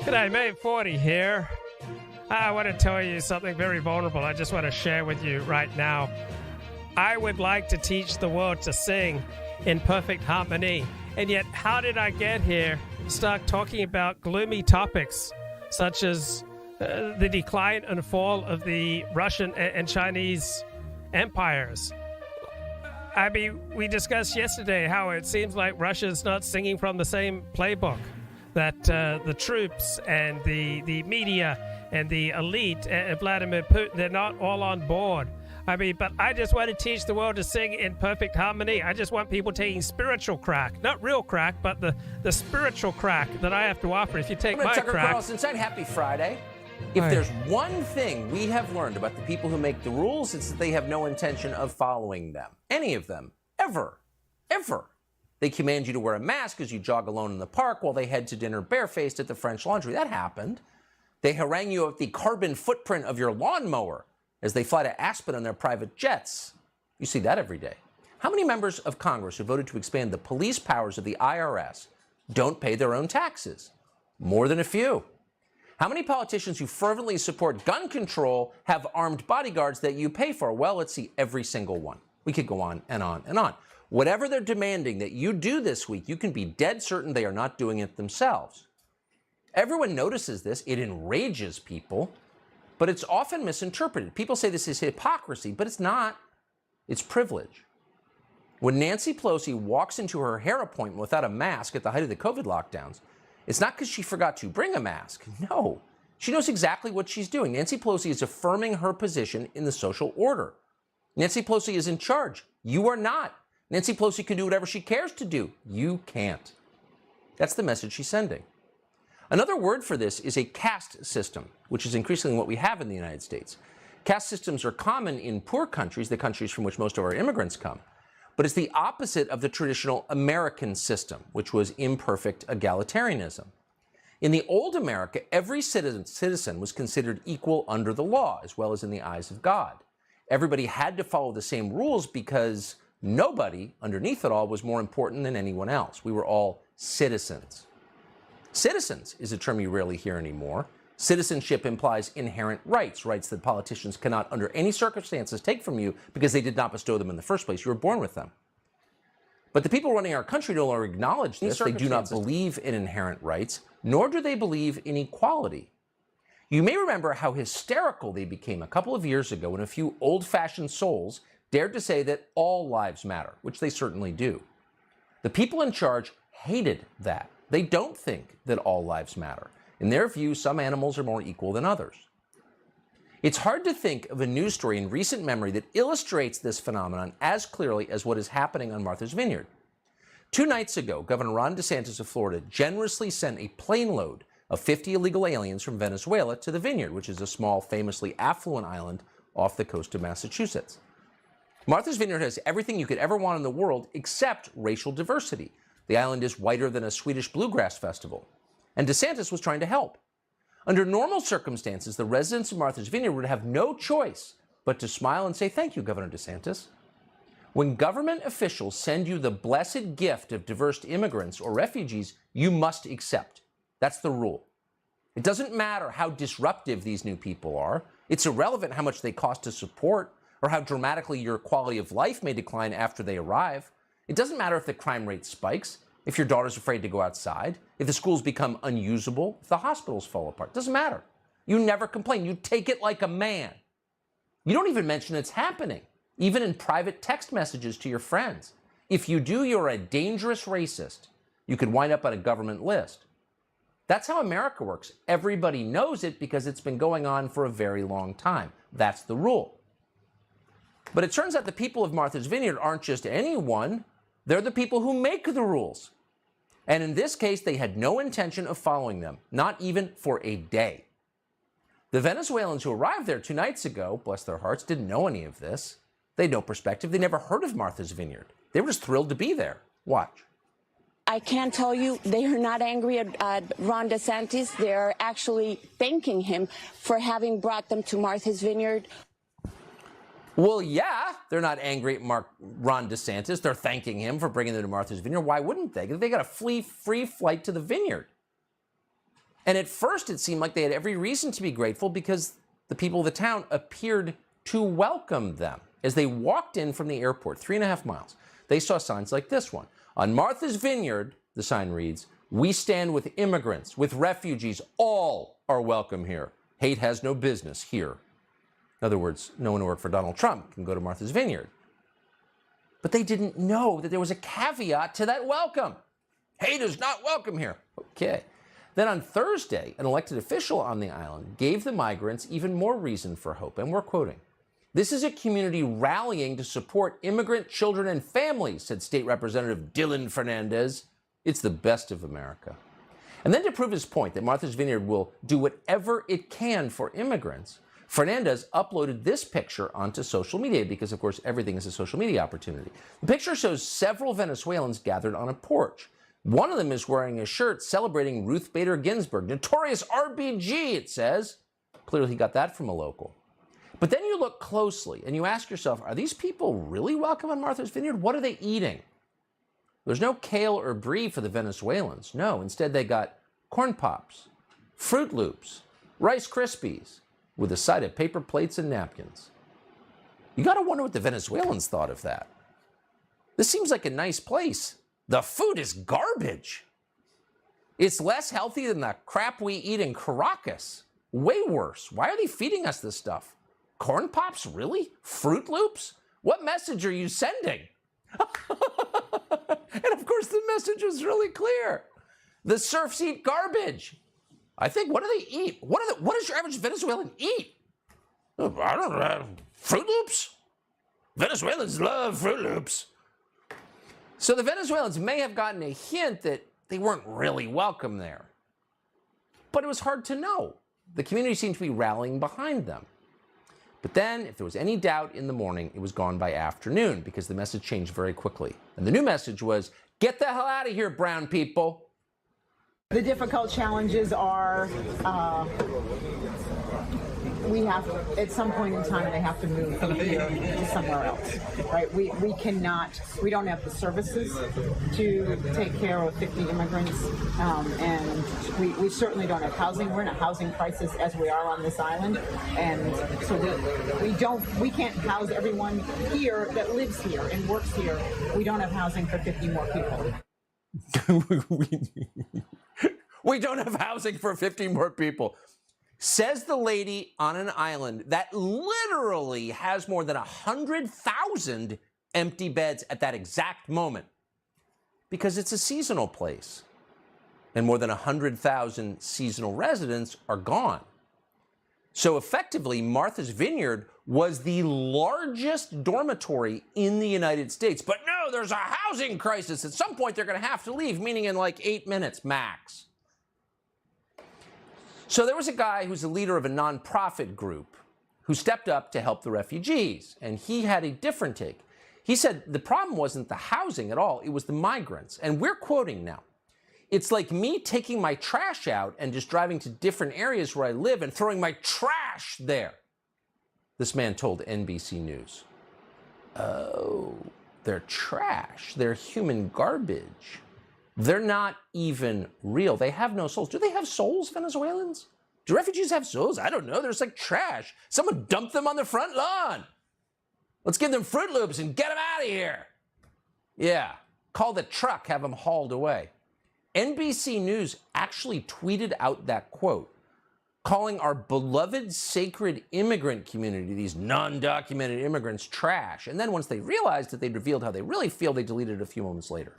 G'day, mate, 40 here. I want to tell you something very vulnerable I just want to share with you right now. I would like to teach the world to sing in perfect harmony, and yet how did I get here? Start talking about gloomy topics such as the decline and fall of the Russian and Chinese empires. I mean, we discussed yesterday how it seems like Russia's not singing from the same playbook, that the troops and the media and the elite and Vladimir Putin, they're not all on board. I mean, but I just want to teach the world to sing in perfect harmony. I just want people taking spiritual crack, not real crack, but the spiritual crack that I have to offer. If you take my Tucker crack... Carlson inside. Happy Friday. If there's one thing we have learned about the people who make the rules, it's that they have no intention of following them. Any of them. Ever. Ever. They command you to wear a mask as you jog alone in the park while they head to dinner barefaced at the French Laundry. That happened. They harangue you at the carbon footprint of your lawnmower as they fly to Aspen on their private jets. You see that every day. How many members of Congress who voted to expand the police powers of the IRS don't pay their own taxes? More than a few. How many politicians who fervently support gun control have armed bodyguards that you pay for? Well, let's see every single one. We could go on and on and on. Whatever they're demanding that you do this week, you can be dead certain they are not doing it themselves. Everyone notices this. It enrages people, but it's often misinterpreted. People say this is hypocrisy, but it's not. It's privilege. When Nancy Pelosi walks into her hair appointment without a mask at the height of the COVID lockdowns, it's not because she forgot to bring a mask. No. She knows exactly what she's doing. Nancy Pelosi is affirming her position in the social order. Nancy Pelosi is in charge. You are not. Nancy Pelosi can do whatever she cares to do. You can't. That's the message she's sending. Another word for this is a caste system, which is increasingly what we have in the United States. Caste systems are common in poor countries, the countries from which most of our immigrants come. But it's the opposite of the traditional American system, which was imperfect egalitarianism. In the old America, every citizen was considered equal under the law, as well as in the eyes of God. Everybody had to follow the same rules because nobody, underneath it all, was more important than anyone else. We were all citizens. Citizens is a term you rarely hear anymore. Citizenship implies inherent rights, rights that politicians cannot under any circumstances take from you because they did not bestow them in the first place. You were born with them. But the people running our country no longer acknowledge this. They do not believe in inherent rights, nor do they believe in equality. You may remember how hysterical they became a couple of years ago when a few old-fashioned souls dared to say that all lives matter, which they certainly do. The people in charge hated that. They don't think that all lives matter. In their view, some animals are more equal than others. It's hard to think of a news story in recent memory that illustrates this phenomenon as clearly as what is happening on Martha's Vineyard. 2 nights ago, Governor Ron DeSantis of Florida generously sent a plane load of 50 illegal aliens from Venezuela to the Vineyard, which is a small, famously affluent island off the coast of Massachusetts. Martha's Vineyard has everything you could ever want in the world except racial diversity. The island is whiter than a Swedish bluegrass festival. And DeSantis was trying to help. Under normal circumstances, the residents of Martha's Vineyard would have no choice but to smile and say, "Thank you, Governor DeSantis." When government officials send you the blessed gift of diverse immigrants or refugees, you must accept. That's the rule. It doesn't matter how disruptive these new people are. It's irrelevant how much they cost to support or how dramatically your quality of life may decline after they arrive. It doesn't matter if the crime rate spikes, if your daughter's afraid to go outside, if the schools become unusable, if the hospitals fall apart. It doesn't matter. You never complain. You take it like a man. You don't even mention it's happening, even in private text messages to your friends. If you do, you're a dangerous racist. You could wind up on a government list. That's how America works. Everybody knows it because it's been going on for a very long time. That's the rule. But it turns out the people of Martha's Vineyard aren't just anyone. They're the people who make the rules. And in this case, they had no intention of following them, not even for a day. The Venezuelans who arrived there 2 nights ago, bless their hearts, didn't know any of this. They had no perspective. They never heard of Martha's Vineyard. They were just thrilled to be there. Watch. I can tell you they are not angry at Ron DeSantis. They're actually thanking him for having brought them to Martha's Vineyard. Well, yeah, they're not angry at Ron DeSantis. They're thanking him for bringing them to Martha's Vineyard. Why wouldn't they? They got a free flight to the Vineyard. And at first, it seemed like they had every reason to be grateful because the people of the town appeared to welcome them. As they walked in from the airport, 3.5 miles, they saw signs like this one. On Martha's Vineyard, the sign reads, "We stand with immigrants, with refugees. All are welcome here. Hate has no business here." In other words, no one who worked for Donald Trump can go to Martha's Vineyard. But they didn't know that there was a caveat to that welcome. Hate is not welcome here. Okay. Then on Thursday, an elected official on the island gave the migrants even more reason for hope. And we're quoting, "This is a community rallying to support immigrant children and families," said State Representative Dylan Fernandez. "It's the best of America." And then to prove his point that Martha's Vineyard will do whatever it can for immigrants, Fernandez uploaded this picture onto social media because, of course, everything is a social media opportunity. The picture shows several Venezuelans gathered on a porch. One of them is wearing a shirt celebrating Ruth Bader Ginsburg, notorious RBG, it says. Clearly, he got that from a local. But then you look closely and you ask yourself, are these people really welcome on Martha's Vineyard? What are they eating? There's no kale or brie for the Venezuelans. No, instead they got corn pops, Fruit Loops, Rice Krispies, with a side of paper plates and napkins. You got to wonder what the Venezuelans thought of that. This seems like a nice place. The food is garbage. It's less healthy than the crap we eat in Caracas. Way worse. Why are they feeding us this stuff? Corn Pops, really? Fruit Loops? What message are you sending? And of course, the message was really clear. The serfs eat garbage. I think, what do they eat? What does your average Venezuelan eat? I don't know. Fruit Loops? Venezuelans love Fruit Loops. So the Venezuelans may have gotten a hint that they weren't really welcome there. But it was hard to know. The community seemed to be rallying behind them. But then, if there was any doubt in the morning, it was gone by afternoon because the message changed very quickly. And the new message was, "Get the hell out of here, brown people." The difficult challenges are we have, at some point in time, they have to move from here to somewhere else, right? We don't have the services to take care of 50 immigrants, and we certainly don't have housing. We're in a housing crisis as we are on this island, and so we can't house everyone here that lives here and works here. We don't have housing for 50 more people. We don't have housing for 50 more people. Says the lady on an island that literally has more than 100,000 empty beds at that exact moment. Because it's a seasonal place. And more than 100,000 seasonal residents are gone. So effectively, Martha's Vineyard was the largest dormitory in the United States. But no, there's a housing crisis. At some point, they're going to have to leave, meaning in like 8 minutes max. So there was a guy who's the leader of a nonprofit group who stepped up to help the refugees, and he had a different take. He said the problem wasn't the housing at all, it was the migrants. And we're quoting now. "It's like me taking my trash out and just driving to different areas where I live and throwing my trash there," this man told NBC News. Oh, they're trash. They're human garbage. They're not even real. They have no souls. Do they have souls, Venezuelans? Do refugees have souls? I don't know. They're just like trash. Someone dumped them on the front lawn. Let's give them Fruit Loops and get them out of here. Yeah. Call the truck, have them hauled away. NBC News actually tweeted out that quote, calling our beloved sacred immigrant community, these non-documented immigrants, trash. And then once they realized that they'd revealed how they really feel, they deleted it a few moments later.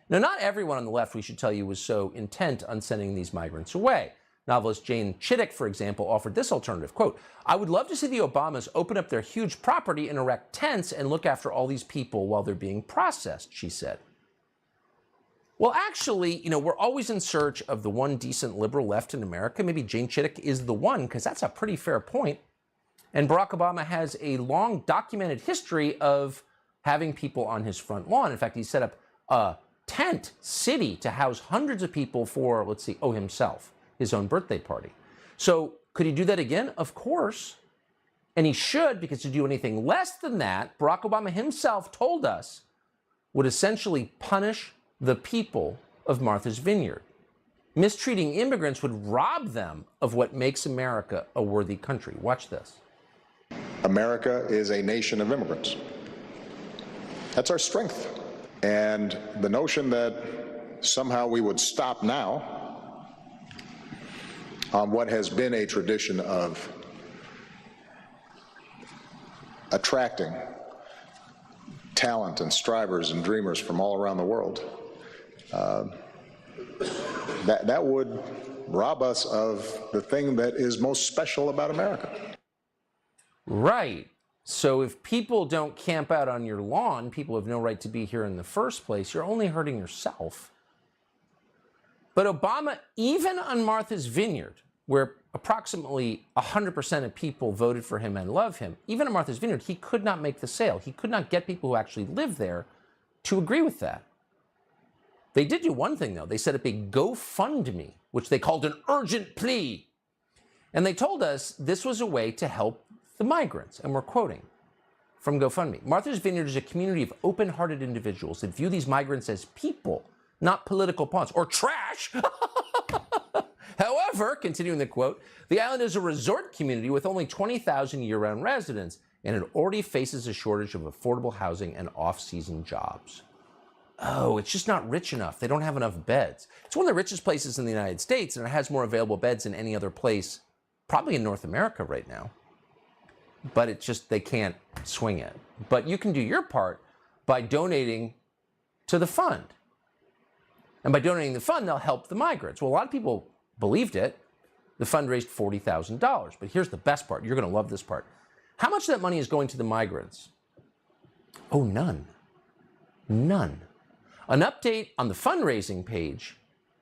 Now, not everyone on the left, we should tell you, was so intent on sending these migrants away. Novelist Jane Chittick, for example, offered this alternative, quote, "I would love to see the Obamas open up their huge property and erect tents and look after all these people while they're being processed," she said. Well, actually, we're always in search of the one decent liberal left in America. Maybe Jane Chittick is the one, because that's a pretty fair point. And Barack Obama has a long documented history of having people on his front lawn. In fact, he set up a tent city to house hundreds of people for, himself, his own birthday party. So could he do that again? Of course. And he should, because to do anything less than that, Barack Obama himself told us, would essentially punish the people of Martha's Vineyard. Mistreating immigrants would rob them of what makes America a worthy country. Watch this. America is a nation of immigrants. That's our strength. And the notion that somehow we would stop now on what has been a tradition of attracting talent and strivers and dreamers from all around the world, that would rob us of the thing that is most special about America. Right. So if people don't camp out on your lawn, people have no right to be here in the first place. You're only hurting yourself. But Obama, even on Martha's Vineyard, where approximately 100% of people voted for him and love him, even on Martha's Vineyard, he could not make the sale. He could not get people who actually live there to agree with that. They did do one thing, though. They set up a GoFundMe, which they called an urgent plea. And they told us this was a way to help the migrants. And we're quoting from GoFundMe. Martha's Vineyard is a community of open-hearted individuals that view these migrants as people, not political pawns or trash. However, continuing the quote, the island is a resort community with only 20,000 year-round residents, and it already faces a shortage of affordable housing and off-season jobs. Oh, it's just not rich enough. They don't have enough beds. It's one of the richest places in the United States, and it has more available beds than any other place, probably in North America right now. But it's just, they can't swing it. But you can do your part by donating to the fund. And by donating to the fund, they'll help the migrants. Well, a lot of people believed it. The fund raised $40,000. But here's the best part. You're going to love this part. How much of that money is going to the migrants? Oh, none. None. An update on the fundraising page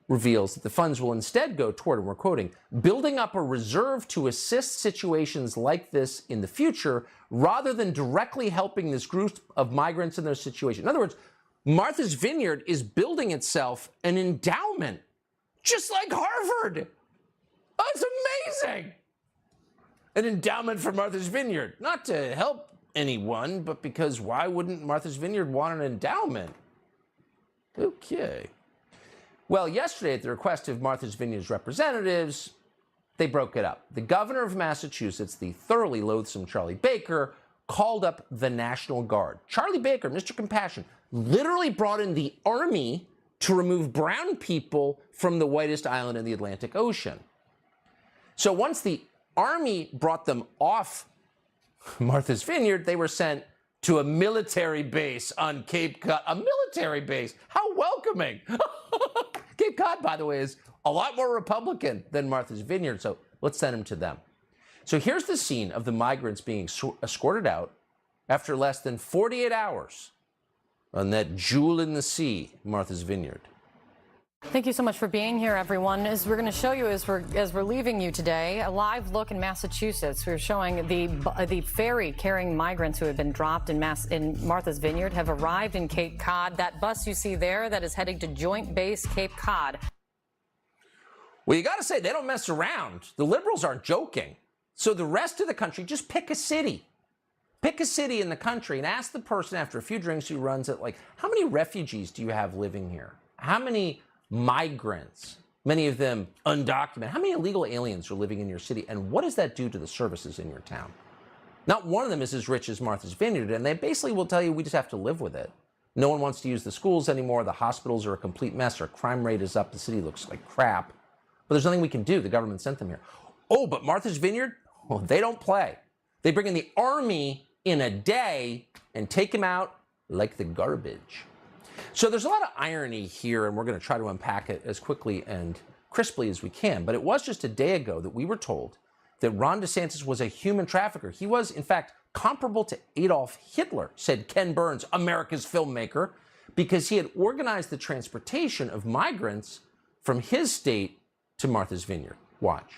reveals that the funds will instead go toward, and we're quoting, building up a reserve to assist situations like this in the future, rather than directly helping this group of migrants in their situation. In other words, Martha's Vineyard is building itself an endowment, just like Harvard. Oh, it's amazing. An endowment for Martha's Vineyard, not to help anyone, but because why wouldn't Martha's Vineyard want an endowment? Okay. Well, yesterday, at the request of Martha's Vineyard's representatives, they broke it up. The governor of Massachusetts, the thoroughly loathsome Charlie Baker, called up the National Guard. Charlie Baker, Mr. Compassion, literally brought in the army to remove brown people from the whitest island in the Atlantic Ocean. So once the army brought them off Martha's Vineyard, they were sent to a military base on Cape Cod. A military base? How welcoming. Cape Cod, by the way, is a lot more Republican than Martha's Vineyard, so let's send them to them. So here's the scene of the migrants being escorted out after less than 48 hours on that jewel in the sea, Martha's Vineyard. Thank you so much for being here, everyone. As we're going to show you as we're leaving you today, a live look in Massachusetts. We're showing the ferry carrying migrants who have been dropped in Martha's Vineyard have arrived in Cape Cod. That bus you see there that is heading to Joint Base Cape Cod. Well, you got to say, they don't mess around. The liberals aren't joking. So the rest of the country, just pick a city. Pick a city in the country and ask the person after a few drinks who runs it, like, how many refugees do you have living here? How many migrants, many of them undocumented, how many illegal aliens are living in your city? And what does that do to the services in your town? Not one of them is as rich as Martha's Vineyard, and they basically will tell you we just have to live with it. No one wants to use the schools anymore. The hospitals are a complete mess. Our crime rate is up. The city looks like crap. But there's nothing we can do. The government sent them here. Oh, but Martha's Vineyard? Well, they don't play. They bring in the army in a day and take them out like the garbage. So there's a lot of irony here, and we're going to try to unpack it as quickly and crisply as we can. But it was just a day ago that we were told that Ron DeSantis was a human trafficker. He was, in fact, comparable to Adolf Hitler, said Ken Burns, America's filmmaker, because he had organized the transportation of migrants from his state to Martha's Vineyard. Watch.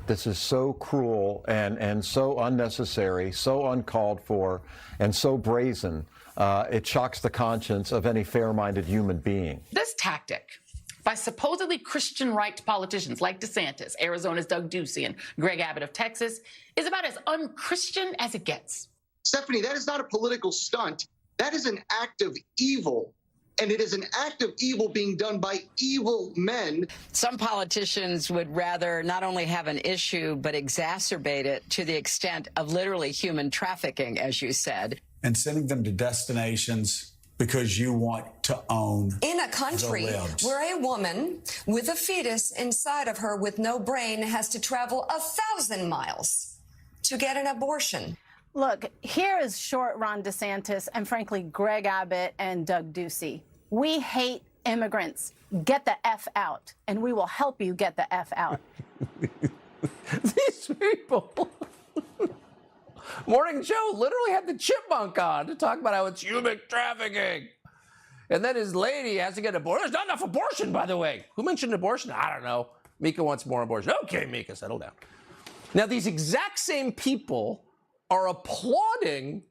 This is so cruel and so unnecessary, so uncalled for, and so brazen. It shocks the conscience of any fair-minded human being. This tactic by supposedly Christian right politicians like DeSantis, Arizona's Doug Ducey, and Greg Abbott of Texas is about as unchristian as it gets. Stephanie, that is not a political stunt. That is an act of evil and it is an act of evil being done by evil men. Some politicians would rather not only have an issue, but exacerbate it to the extent of literally human trafficking, as you said. And sending them to destinations because you want to own in a country where a woman with a fetus inside of her with no brain has to travel 1,000 miles to get an abortion. Look, here is short Ron DeSantis and, frankly, Greg Abbott and Doug Ducey. We hate immigrants. Get the F out, and we will help you get the F out. These people. Morning Joe literally had the chipmunk on to talk about how it's human trafficking. And then his lady has to get abortion. There's not enough abortion, by the way. Who mentioned abortion? I don't know. Mika wants more abortion. Okay, Mika, settle down. Now, these exact same people are applauding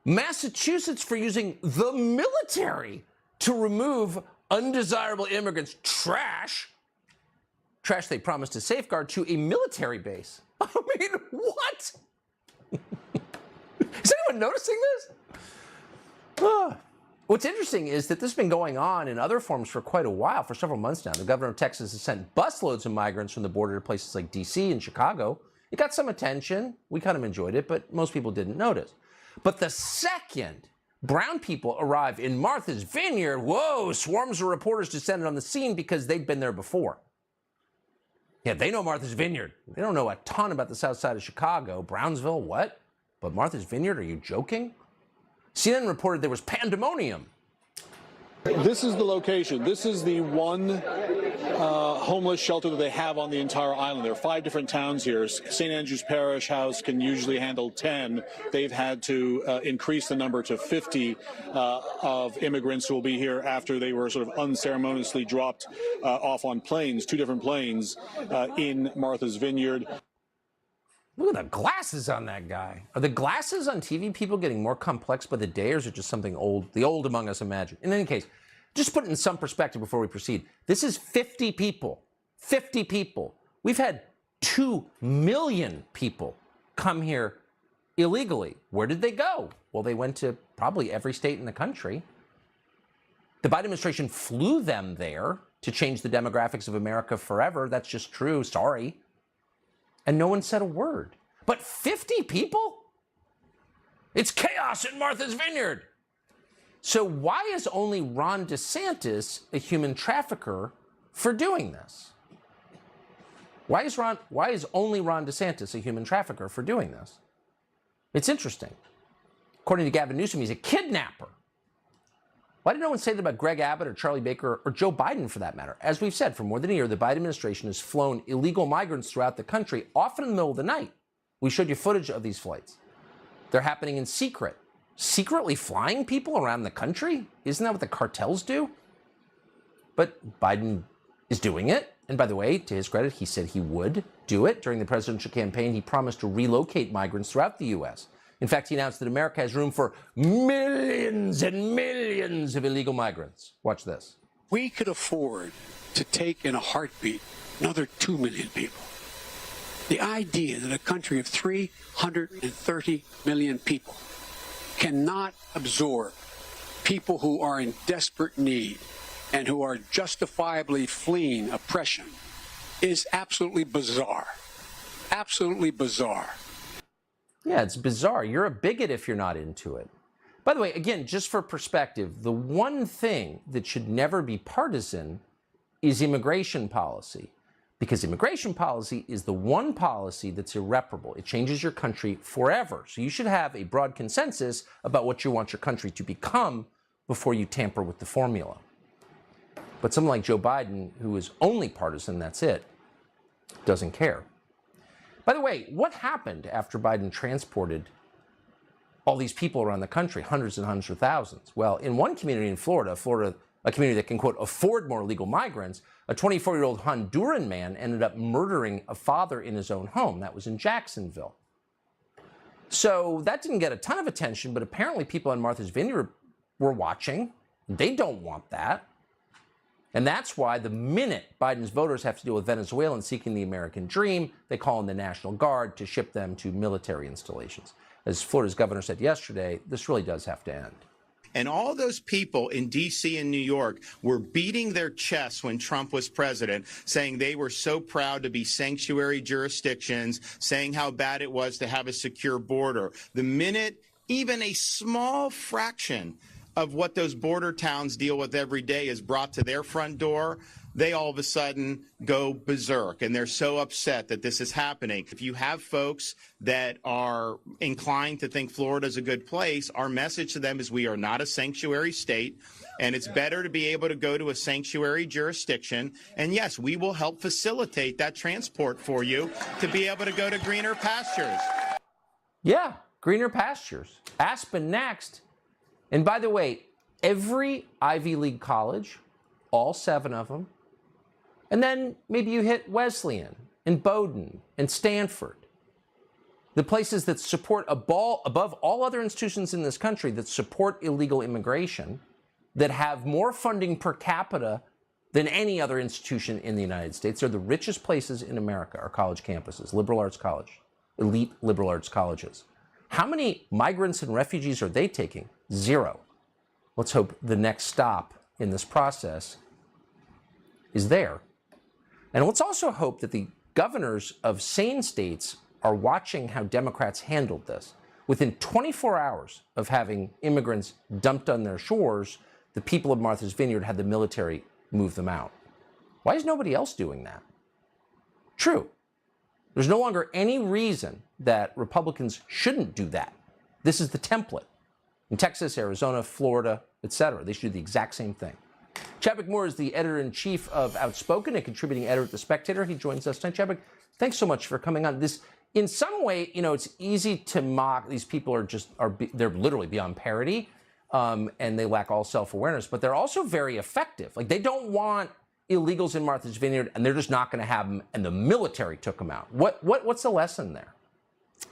Massachusetts for using the military to remove undesirable immigrants, trash they promised to safeguard, to a military base. I mean, what? Is anyone noticing this? What's interesting is that this has been going on in other forms for quite a while, for several months now. The governor of Texas has sent busloads of migrants from the border to places like D.C. and Chicago. It got some attention. We kind of enjoyed it, but most people didn't notice. But the second brown people arrive in Martha's Vineyard, whoa, swarms of reporters descended on the scene because they'd been there before. Yeah, they know Martha's Vineyard. They don't know a ton about the south side of Chicago. Brownsville, what? But Martha's Vineyard, are you joking? CNN reported there was pandemonium. This is the location. This is the one homeless shelter that they have on the entire island. There are 5 different towns here. St. Andrew's Parish House can usually handle 10. They've had to increase the number to 50 of immigrants who will be here after they were sort of unceremoniously dropped off on planes, 2 different planes in Martha's Vineyard. Look at the glasses on that guy. Are the glasses on TV people getting more complex by the day, or is it just something old, the old among us imagine? In any case, just put it in some perspective before we proceed. This is 50 people. 50 people. We've had 2 million people come here illegally. Where did they go? Well, they went to probably every state in the country. The Biden administration flew them there to change the demographics of America forever. That's just true. Sorry. And no one said a word. But 50 people? It's chaos in Martha's Vineyard. So why is only Ron DeSantis a human trafficker for doing this? Why is only Ron DeSantis a human trafficker for doing this? It's interesting. According to Gavin Newsom, he's a kidnapper. Why did no one say that about Greg Abbott or Charlie Baker or Joe Biden, for that matter? As we've said, for more than a year, the Biden administration has flown illegal migrants throughout the country, often in the middle of the night. We showed you footage of these flights. They're happening in secret. Secretly flying people around the country? Isn't that what the cartels do? But Biden is doing it. And by the way, to his credit, he said he would do it. During the presidential campaign, he promised to relocate migrants throughout the U.S. In fact, he announced that America has room for millions and millions of illegal migrants. Watch this. We could afford to take in a heartbeat another 2 million people. The idea that a country of 330 million people cannot absorb people who are in desperate need and who are justifiably fleeing oppression is absolutely bizarre. Absolutely bizarre. Yeah, it's bizarre. You're a bigot if you're not into it. By the way, again, just for perspective, the one thing that should never be partisan is immigration policy. Because immigration policy is the one policy that's irreparable. It changes your country forever. So you should have a broad consensus about what you want your country to become before you tamper with the formula. But someone like Joe Biden, who is only partisan, that's it, doesn't care. By the way, what happened after Biden transported all these people around the country, hundreds and hundreds of thousands? Well, in one community in Florida, a community that can, quote, afford more illegal migrants, a 24-year-old Honduran man ended up murdering a father in his own home. That was in Jacksonville. So that didn't get a ton of attention, but apparently people on Martha's Vineyard were watching. They don't want that. And that's why the minute Biden's voters have to deal with Venezuelans seeking the American dream, they call in the National Guard to ship them to military installations. As Florida's governor said yesterday, this really does have to end. And all those people in D.C. and New York were beating their chests when Trump was president, saying they were so proud to be sanctuary jurisdictions, saying how bad it was to have a secure border. The minute even a small fraction of what those border towns deal with every day is brought to their front door, they all of a sudden go berserk, and they're so upset that this is happening. If you have folks that are inclined to think Florida is a good place, our message to them is we are not a sanctuary state, and it's better to be able to go to a sanctuary jurisdiction. And yes, we will help facilitate that transport for you to be able to go to greener pastures. Yeah, greener pastures. Aspen next. And by the way, every Ivy League college, all 7 of them, and then maybe you hit Wesleyan and Bowdoin and Stanford, the places that support above all other institutions in this country that support illegal immigration, that have more funding per capita than any other institution in the United States. They're the richest places in America, our college campuses, liberal arts college, elite liberal arts colleges. How many migrants and refugees are they taking? 0. Let's hope the next stop in this process is there. And let's also hope that the governors of sane states are watching how Democrats handled this. Within 24 hours of having immigrants dumped on their shores, the people of Martha's Vineyard had the military move them out. Why is nobody else doing that? True. There's no longer any reason that Republicans shouldn't do that. This is the template. In Texas, Arizona, Florida, etc., they should do the exact same thing. Chadwick Moore is the editor-in-chief of Outspoken, a contributing editor at The Spectator. He joins us tonight. Chadwick, thanks so much for coming on. This, in some way, it's easy to mock. These people they're literally beyond parody, and they lack all self-awareness, but they're also very effective. Like, they don't want illegals in Martha's Vineyard, and they're just not going to have them, and the military took them out. What's the lesson there?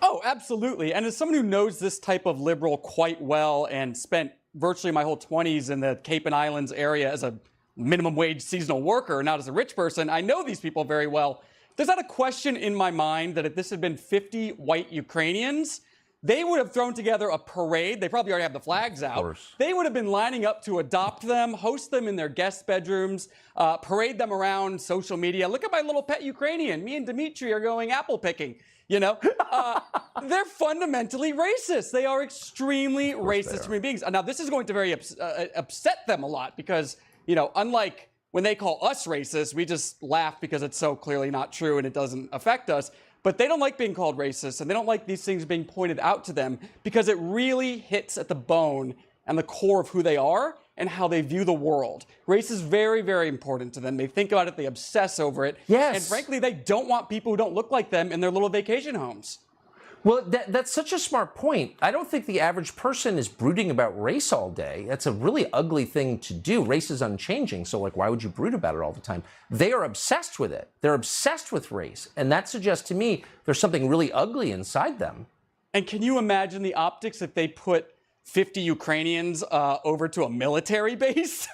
Oh, absolutely. And as someone who knows this type of liberal quite well and spent virtually my whole 20s in the Cape and Islands area as a minimum wage seasonal worker, not as a rich person, I know these people very well. There's not a question in my mind that if this had been 50 white Ukrainians, they would have thrown together a parade. They probably already have the flags out. They would have been lining up to adopt them, host them in their guest bedrooms, parade them around social media. Look at my little pet Ukrainian. Me and Dmitry are going apple picking. They're fundamentally racist. They are extremely racist human beings. Now, this is going to very upset them a lot because, unlike when they call us racist, we just laugh because it's so clearly not true and it doesn't affect us. But they don't like being called racist, and they don't like these things being pointed out to them because it really hits at the bone and the core of who they are and how they view the world. Race is very, very important to them. They think about it, they obsess over it. Yes. And frankly, they don't want people who don't look like them in their little vacation homes. Well, that's such a smart point. I don't think the average person is brooding about race all day. That's a really ugly thing to do. Race is unchanging, so why would you brood about it all the time? They are obsessed with it. They're obsessed with race, and that suggests to me there's something really ugly inside them. And can you imagine the optics if they put 50 Ukrainians over to a military base?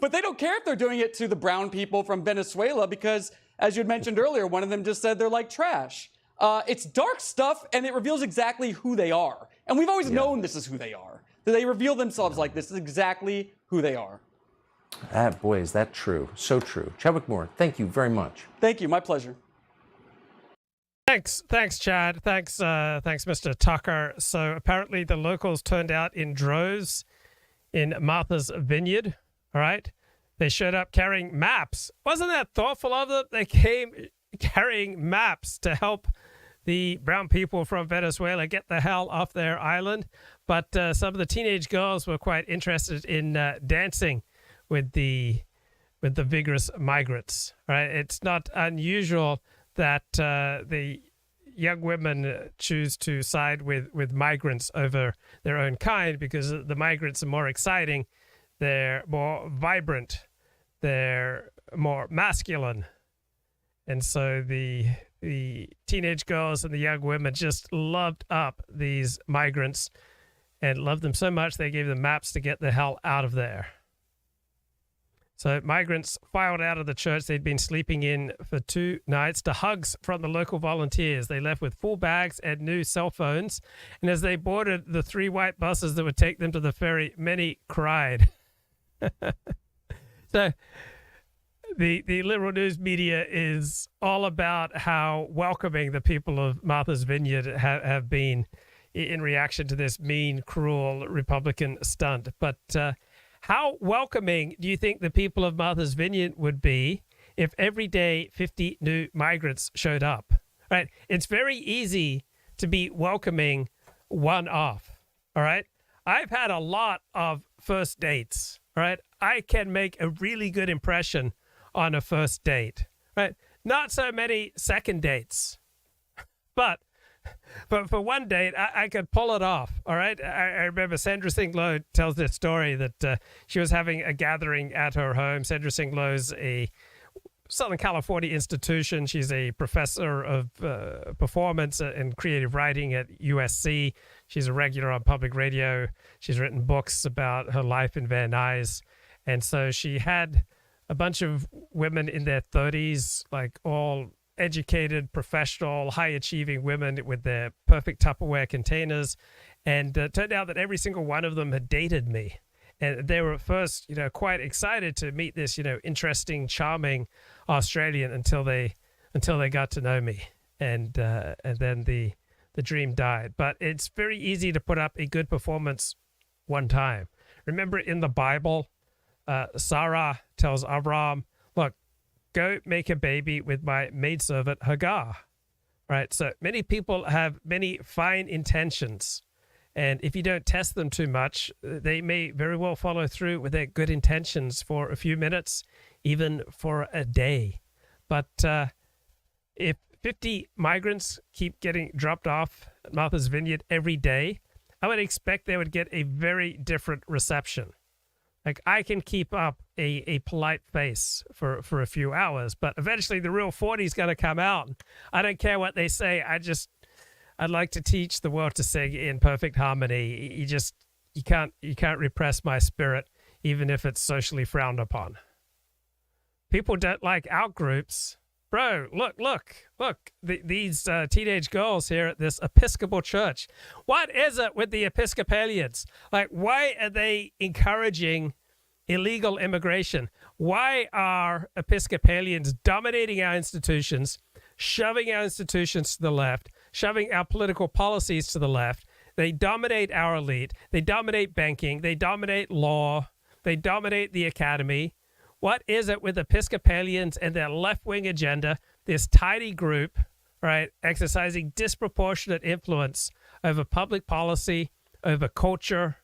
But they don't care if they're doing it to the brown people from Venezuela because, as you had mentioned earlier, one of them just said they're like trash. It's dark stuff, and it reveals exactly who they are. And we've always known this is who they are. That they reveal themselves like this is exactly who they are. Boy, is that true. So true. Chadwick Moore, thank you very much. Thank you. My pleasure. Thanks, Chad. Thanks, Mr. Tucker. So apparently the locals turned out in droves in Martha's Vineyard. All right. They showed up carrying maps. Wasn't that thoughtful of them? They came carrying maps to help the brown people from Venezuela get the hell off their island. But some of the teenage girls were quite interested in dancing with the vigorous migrants. Right? It's not unusual that the young women choose to side with migrants over their own kind because the migrants are more exciting, they're more vibrant, they're more masculine. And so the teenage girls and the young women just loved up these migrants and loved them so much they gave them maps to get the hell out of there. So migrants filed out of the church they'd been sleeping in for 2 nights to hugs from the local volunteers. They left with full bags and new cell phones. And as they boarded the 3 white buses that would take them to the ferry, many cried. So the liberal news media is all about how welcoming the people of Martha's Vineyard have been in reaction to this mean, cruel Republican stunt. But how welcoming do you think the people of Martha's Vineyard would be if every day 50 new migrants showed up? Right? It's very easy to be welcoming one off. All right? I've had a lot of first dates. All right? I can make a really good impression on a first date. Right? Not so many second dates. But for one date, I could pull it off, all right? I remember Sandra Singh Low tells this story that she was having a gathering at her home. Sandra Singh Low's a Southern California institution. She's a professor of performance and creative writing at USC. She's a regular on public radio. She's written books about her life in Van Nuys. And so she had a bunch of women in their 30s, like all educated, professional, high-achieving women with their perfect Tupperware containers. And it turned out that every single one of them had dated me. And they were at first, quite excited to meet this, interesting, charming Australian until they got to know me. And then the dream died. But it's very easy to put up a good performance one time. Remember in the Bible, Sarah tells Abraham, look, go make a baby with my maidservant Hagar, right? So many people have many fine intentions. And if you don't test them too much, they may very well follow through with their good intentions for a few minutes, even for a day. But if 50 migrants keep getting dropped off at Martha's Vineyard every day, I would expect they would get a very different reception. Like, I can keep up a polite face for a few hours, but eventually the real 40 is going to come out. I don't care what they say. I'd like to teach the world to sing in perfect harmony. You can't repress my spirit, even if it's socially frowned upon. People don't like out groups. Bro, look, these teenage girls here at this Episcopal church. What is it with the Episcopalians? Like, why are they encouraging illegal immigration? Why are Episcopalians dominating our institutions, shoving our institutions to the left, shoving our political policies to the left? They dominate our elite. They dominate banking. They dominate law. They dominate the academy. What is it with Episcopalians and their left-wing agenda, this tiny group, right, exercising disproportionate influence over public policy, over culture?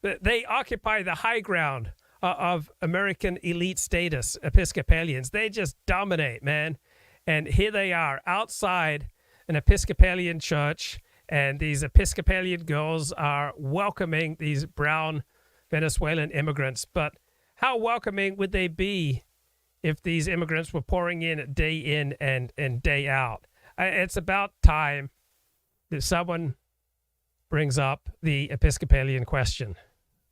They occupy the high ground of American elite status, Episcopalians. They just dominate, man. And here they are outside an Episcopalian church, and these Episcopalian girls are welcoming these brown Venezuelan immigrants. But how welcoming would they be if these immigrants were pouring in and day out? It's about time that someone brings up the Episcopalian question.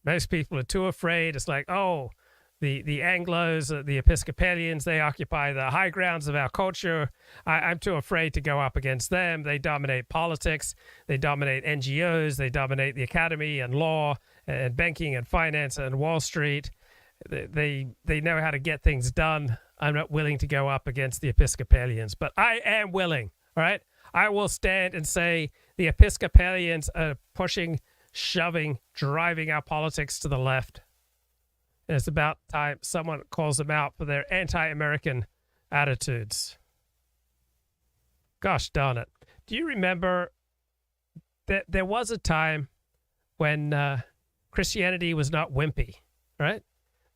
Most people are too afraid. It's like, oh, the Anglos, the Episcopalians, they occupy the high grounds of our culture. I'm too afraid to go up against them. They dominate politics. They dominate NGOs. They dominate the academy and law and banking and finance and Wall Street. They know how to get things done. I'm not willing to go up against the Episcopalians, but I am willing, all right? I will stand and say the Episcopalians are pushing, shoving, driving our politics to the left. And it's about time someone calls them out for their anti-American attitudes. Gosh darn it. Do you remember that there was a time when Christianity was not wimpy, right?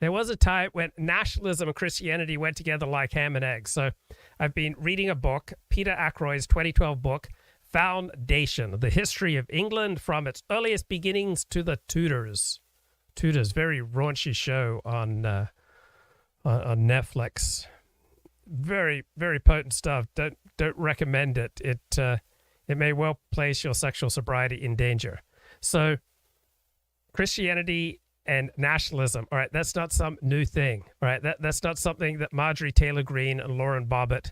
There was a time when nationalism and Christianity went together like ham and eggs. So I've been reading a book, Peter Ackroyd's 2012 book, Foundation, The History of England from its Earliest Beginnings to the Tudors. Tudors, very raunchy show on Netflix. Very, very potent stuff. Don't recommend it. It may well place your sexual sobriety in danger. So Christianity and nationalism, all right, that's not some new thing, all right? That's not something that Marjorie Taylor Greene and Lauren Bobbitt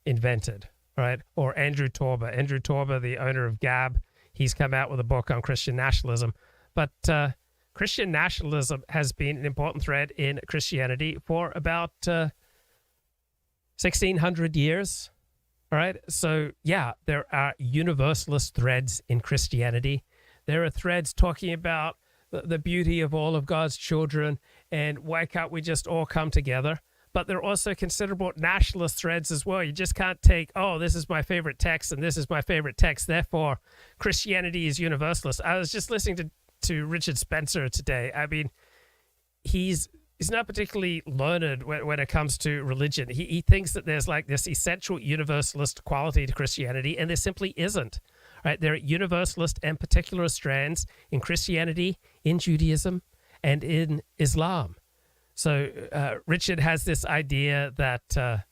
invented, all right? Or Andrew Torba. Andrew Torba, the owner of Gab, he's come out with a book on Christian nationalism. But Christian nationalism has been an important thread in Christianity for about 1,600 years, all right? So, yeah, there are universalist threads in Christianity. There are threads talking about the beauty of all of God's children and why can't we just all come together? But there are also considerable nationalist threads as well. You just can't take, oh, this is my favorite text and this is my favorite text, therefore Christianity is universalist. I was just listening to Richard Spencer today. I mean, he's not particularly learned when it comes to religion. He thinks that there's like this essential universalist quality to Christianity, and there simply isn't. Right? There are universalist and particular strands in Christianity, in Judaism, and in Islam. So Richard has this idea that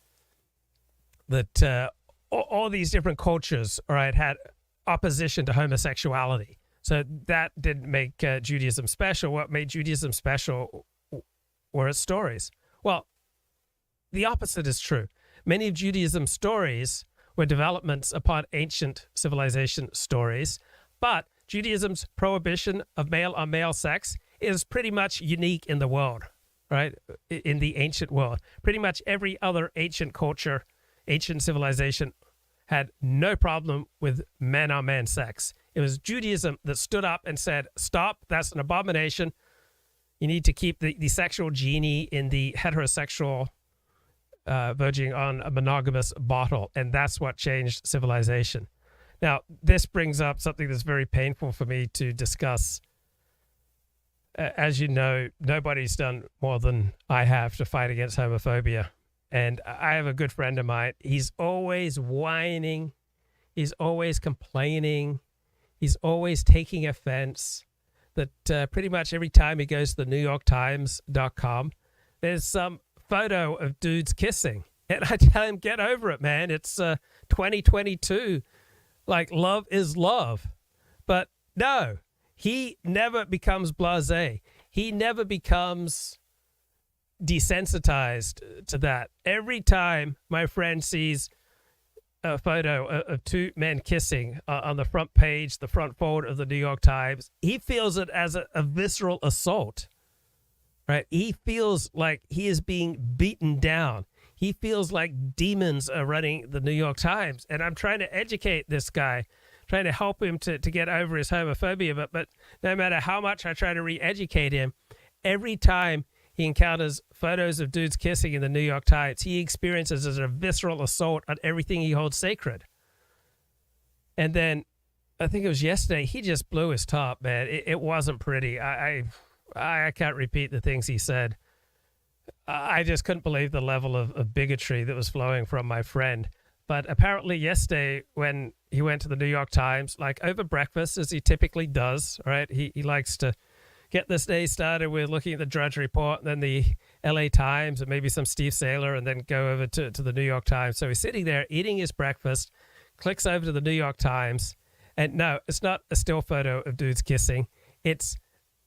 all these different cultures, all right, had opposition to homosexuality. So that didn't make Judaism special. What made Judaism special were its stories. Well, the opposite is true. Many of Judaism's stories were developments upon ancient civilization stories, but Judaism's prohibition of male-on-male sex is pretty much unique in the world, right? In the ancient world. Pretty much every other ancient culture, ancient civilization had no problem with man-on-man sex. It was Judaism that stood up and said, stop, that's an abomination. You need to keep the sexual genie in the heterosexual verging on a monogamous bottle, and that's what changed civilization. Now, this brings up something that's very painful for me to discuss. As you know, nobody's done more than I have to fight against homophobia, and I have a good friend of mine. He's always whining. He's always complaining. He's always taking offense that pretty much every time he goes to the NewYorkTimes.com, there's some photo of dudes kissing. And I tell him, get over it, man. It's 2022. Like, love is love. But no, he never becomes blasé. He never becomes desensitized to that. Every time my friend sees a photo of two men kissing on the front page, the front forward of the New York Times, he feels it as a visceral assault. Right? He feels like he is being beaten down. He feels like demons are running the New York Times. And I'm trying to educate this guy, trying to help him to get over his homophobia. But no matter how much I try to re-educate him, every time he encounters photos of dudes kissing in the New York Times, he experiences as a visceral assault on everything he holds sacred. And then, I think it was yesterday, he just blew his top, man. It wasn't pretty. I can't repeat the things he said. I just couldn't believe the level of bigotry that was flowing from my friend. But apparently yesterday when he went to the New York Times, like over breakfast, as he typically does, right? He likes to get this day started with looking at the Drudge Report, and then the LA Times, and maybe some Steve Saylor, and then go over to the New York Times. So he's sitting there eating his breakfast, clicks over to the New York Times, and no, it's not a still photo of dudes kissing. It's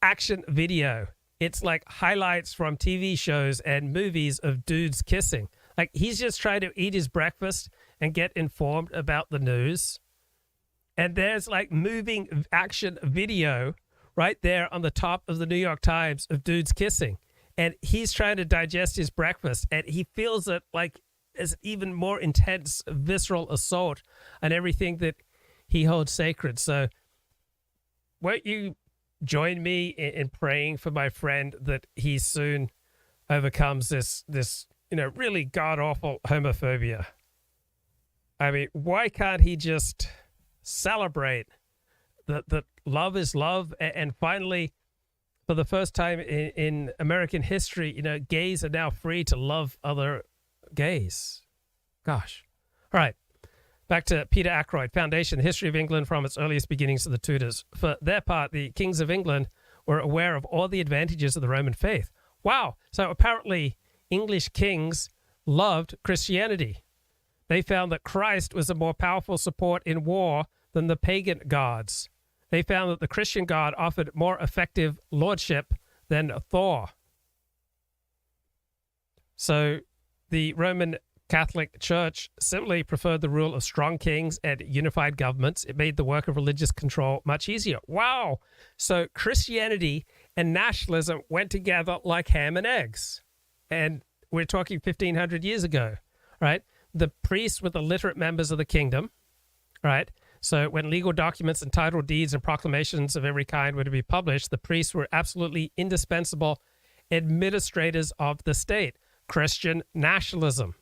action video. It's like highlights from TV shows and movies of dudes kissing. Like, he's just trying to eat his breakfast and get informed about the news. And there's like moving action video right there on the top of the New York Times of dudes kissing. And he's trying to digest his breakfast, and he feels it like as even more intense, visceral assault on everything that he holds sacred. So won't you join me in praying for my friend that he soon overcomes this really god-awful homophobia? I mean, why can't he just celebrate that love is love? And finally, for the first time in American history, gays are now free to love other gays. Gosh. All right. Back to Peter Ackroyd, Foundation, the History of England from its earliest beginnings to the Tudors. For their part, the kings of England were aware of all the advantages of the Roman faith. Wow. So apparently English kings loved Christianity. They found that Christ was a more powerful support in war than the pagan gods. They found that the Christian God offered more effective lordship than Thor. So the Roman Catholic Church simply preferred the rule of strong kings and unified governments. It made the work of religious control much easier. Wow! So Christianity and nationalism went together like ham and eggs. And we're talking 1,500 years ago, right? The priests were the literate members of the kingdom, right? So when legal documents and title deeds and proclamations of every kind were to be published, the priests were absolutely indispensable administrators of the state. Christian nationalism.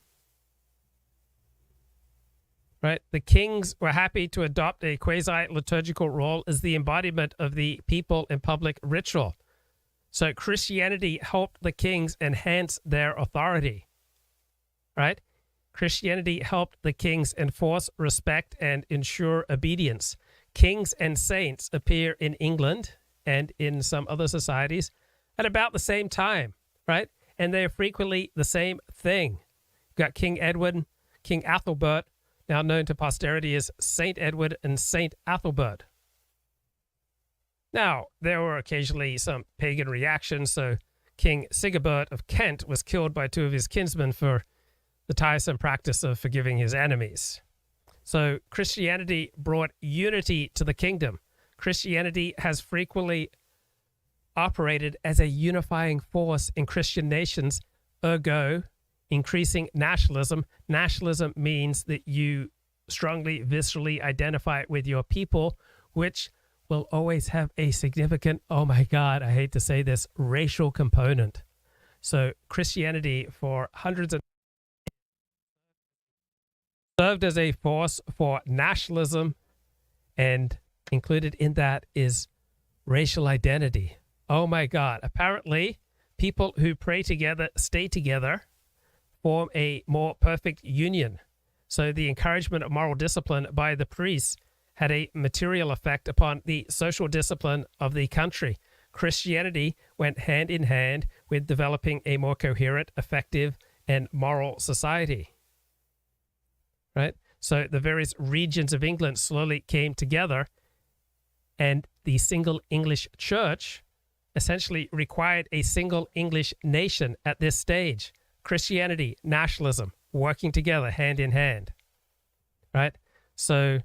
Right? The kings were happy to adopt a quasi-liturgical role as the embodiment of the people in public ritual. So Christianity helped the kings enhance their authority. Right? Christianity helped the kings enforce respect and ensure obedience. Kings and saints appear in England and in some other societies at about the same time, right? And they're frequently the same thing. You've got King Edward, King Athelbert, now known to posterity as Saint Edward and Saint Athelbert. Now, there were occasionally some pagan reactions, so King Sigebert of Kent was killed by two of his kinsmen for the tiresome practice of forgiving his enemies. So Christianity brought unity to the kingdom. Christianity has frequently operated as a unifying force in Christian nations, ergo increasing nationalism. Nationalism means that you strongly, viscerally identify with your people, which will always have a significant, oh my God, I hate to say this, racial component. So Christianity for hundreds of served as a force for nationalism, and included in that is racial identity. Oh my God. Apparently, people who pray together, stay together, form a more perfect union. So the encouragement of moral discipline by the priests had a material effect upon the social discipline of the country. Christianity went hand in hand with developing a more coherent, effective, and moral society. Right? So the various regions of England slowly came together, and the single English church essentially required a single English nation at this stage. Christianity, nationalism, working together hand in hand. Right? So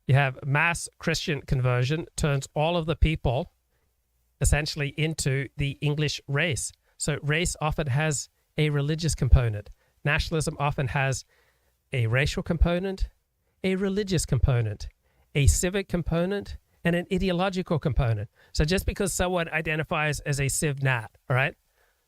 you have mass Christian conversion turns all of the people essentially into the English race. So race often has a religious component. Nationalism often has a racial component, a religious component, a civic component, and an ideological component. So just because someone identifies as a civ nat, all right?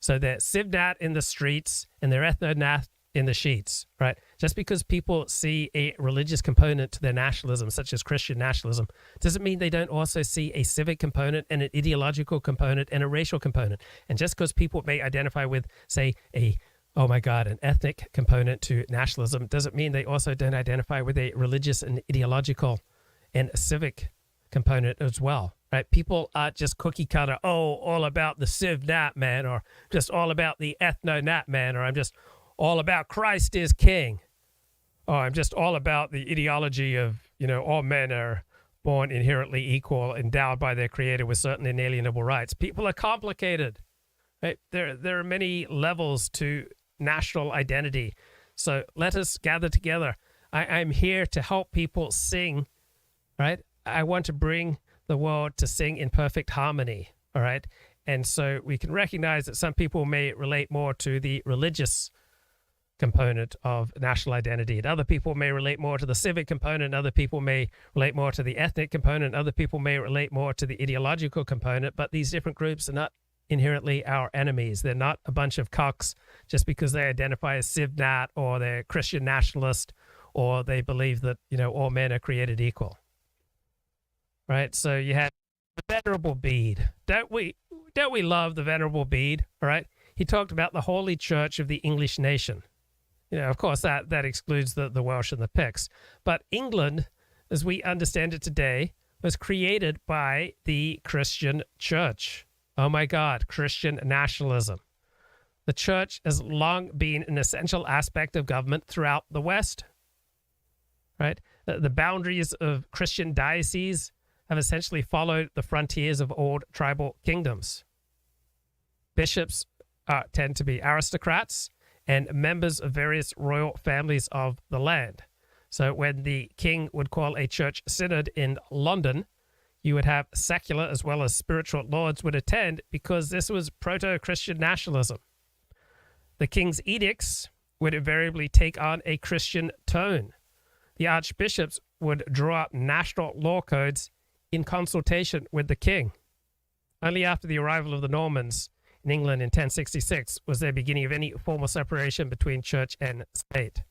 So they're civ nat in the streets and they're ethno nat in the sheets, right? Just because people see a religious component to their nationalism, such as Christian nationalism, doesn't mean they don't also see a civic component and an ideological component and a racial component. And just because people may identify with, say, oh my God, an ethnic component to nationalism doesn't mean they also don't identify with a religious and ideological and a civic component as well, right? People aren't just cookie cutter, all about the civ nat man, or just all about the ethno nat man, or I'm just all about Christ is king, or I'm just all about the ideology of, all men are born inherently equal, endowed by their creator with certain inalienable rights. People are complicated, right? There are many levels to national identity. So let us gather together. I'm here to help people sing, right? I want to bring the world to sing in perfect harmony, all right? And so we can recognize that some people may relate more to the religious component of national identity, and other people may relate more to the civic component, other people may relate more to the ethnic component, other people may relate more to the ideological component, but these different groups are not inherently our enemies. They're not a bunch of cucks just because they identify as civ nat, or they're Christian nationalist, or they believe that, all men are created equal. Right? So you had the Venerable Bede. Don't we love the Venerable Bede? All right? He talked about the holy church of the English nation. Of course, that excludes the Welsh and the Picts. But England, as we understand it today, was created by the Christian church. Oh my God, Christian nationalism. The church has long been an essential aspect of government throughout the West. Right? The boundaries of Christian dioceses have essentially followed the frontiers of old tribal kingdoms. bishops tend to be aristocrats and members of various royal families of the land. So when the king would call a church synod in London, you would have secular as well as spiritual lords would attend because this was proto-Christian nationalism. The king's edicts would invariably take on a Christian tone. The archbishops would draw up national law codes in consultation with the king. Only after the arrival of the Normans in England in 1066 was there beginning of any formal separation between church and state.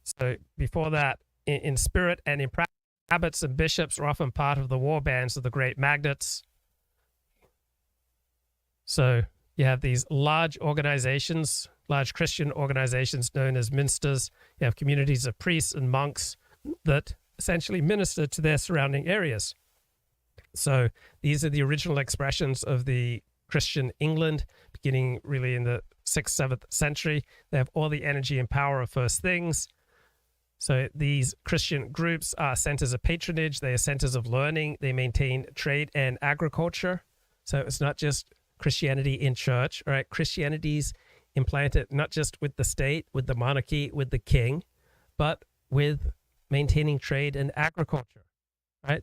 So before that, in spirit and in practice, abbots and bishops were often part of the war bands of the great magnates. So you have these large organizations, large Christian organizations known as minsters. You have communities of priests and monks that essentially minister to their surrounding areas. So these are the original expressions of the Christian England, beginning really in the 6th, 7th century. They have all the energy and power of first things. So these Christian groups are centers of patronage. They are centers of learning. They maintain trade and agriculture. So it's not just Christianity in church, right? Christianity's implanted not just with the state, with the monarchy, with the king, but with maintaining trade and agriculture, right?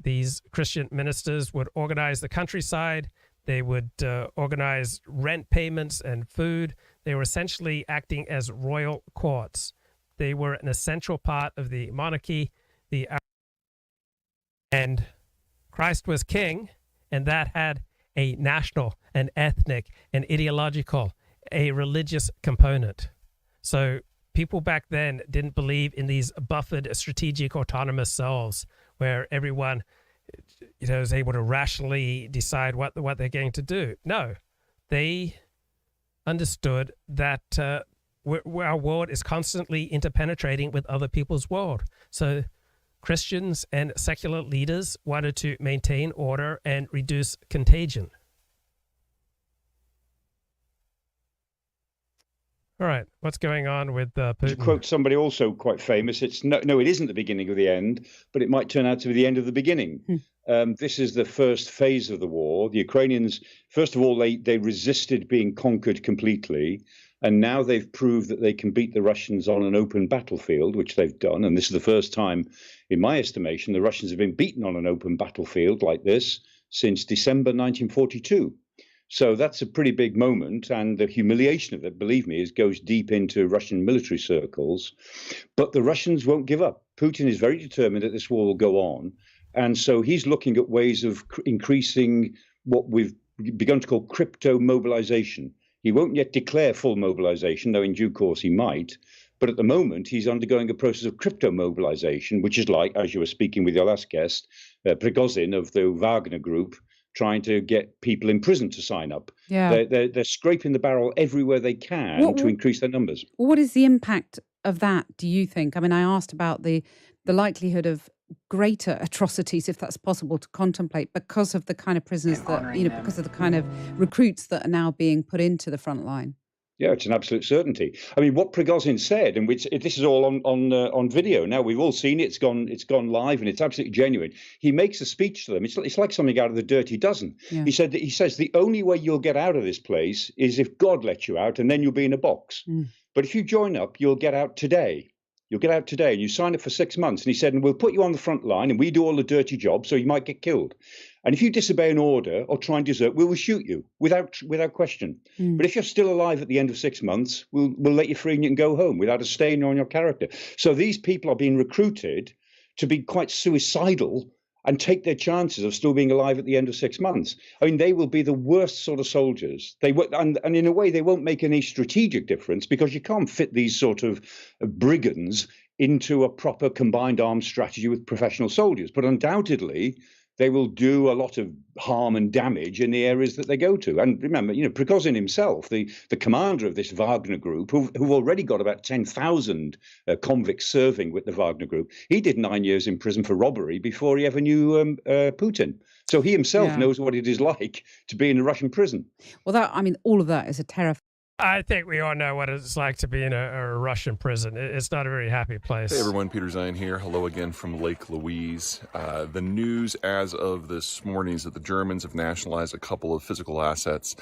These Christian ministers would organize the countryside. They would organize rent payments and food. They were essentially acting as royal courts. They were an essential part of the monarchy, and Christ was king, and that had a national, an ethnic, an ideological, a religious component. So people back then didn't believe in these buffered strategic autonomous selves where everyone, is able to rationally decide what they're going to do. No, they understood that our world is constantly interpenetrating with other people's world. So Christians and secular leaders wanted to maintain order and reduce contagion. All right, what's going on with Putin? To quote somebody also quite famous, it's no, it isn't the beginning of the end, but it might turn out to be the end of the beginning. This is the first phase of the war. The Ukrainians, first of all, they resisted being conquered completely. And now they've proved that they can beat the Russians on an open battlefield, which they've done. And this is the first time, in my estimation, the Russians have been beaten on an open battlefield like this since December 1942. So that's a pretty big moment. And the humiliation of it, believe me, goes deep into Russian military circles. But the Russians won't give up. Putin is very determined that this war will go on. And so he's looking at ways of increasing what we've begun to call crypto mobilization. He won't yet declare full mobilization, though in due course he might. But at the moment, he's undergoing a process of crypto mobilization, which is like, as you were speaking with your last guest, Prigozhin of the Wagner Group, trying to get people in prison to sign up. Yeah. They're scraping the barrel everywhere they can to increase their numbers. What is the impact of that, do you think? I mean, I asked about the likelihood of greater atrocities, if that's possible to contemplate, because of the kind of prisoners that, because of the kind of recruits that are now being put into the front line. Yeah, it's an absolute certainty. I mean, what Prigozhin said, and which this is all on video now. We've all seen it. It's gone live, and it's absolutely genuine. He makes a speech to them. It's like something out of the Dirty Dozen. Yeah. He says the only way you'll get out of this place is if God lets you out, and then you'll be in a box. But if you join up, you'll get out today. You'll get out today, and you sign up for 6 months. And he said, and we'll put you on the front line, and we do all the dirty jobs, so you might get killed. And if you disobey an order or try and desert, we will shoot you without question. But if you're still alive at the end of 6 months, we'll let you free and you can go home without a stain on your character. So these people are being recruited to be quite suicidal and take their chances of still being alive at the end of 6 months. I mean, they will be the worst sort of soldiers. And in a way, they won't make any strategic difference because you can't fit these sort of brigands into a proper combined arms strategy with professional soldiers. But undoubtedly, they will do a lot of harm and damage in the areas that they go to. And remember, Prigozhin himself, the commander of this Wagner Group, who've already got about 10,000 convicts serving with the Wagner Group, he did 9 years in prison for robbery before he ever knew Putin. So he himself knows what it is like to be in a Russian prison. Well, all of that is a terrifying I think we all know what it's like to be in a Russian prison. It's not a very happy place. Hey everyone, Peter Zion here. Hello again from Lake Louise. The news as of this morning is that the Germans have nationalized a couple of physical assets,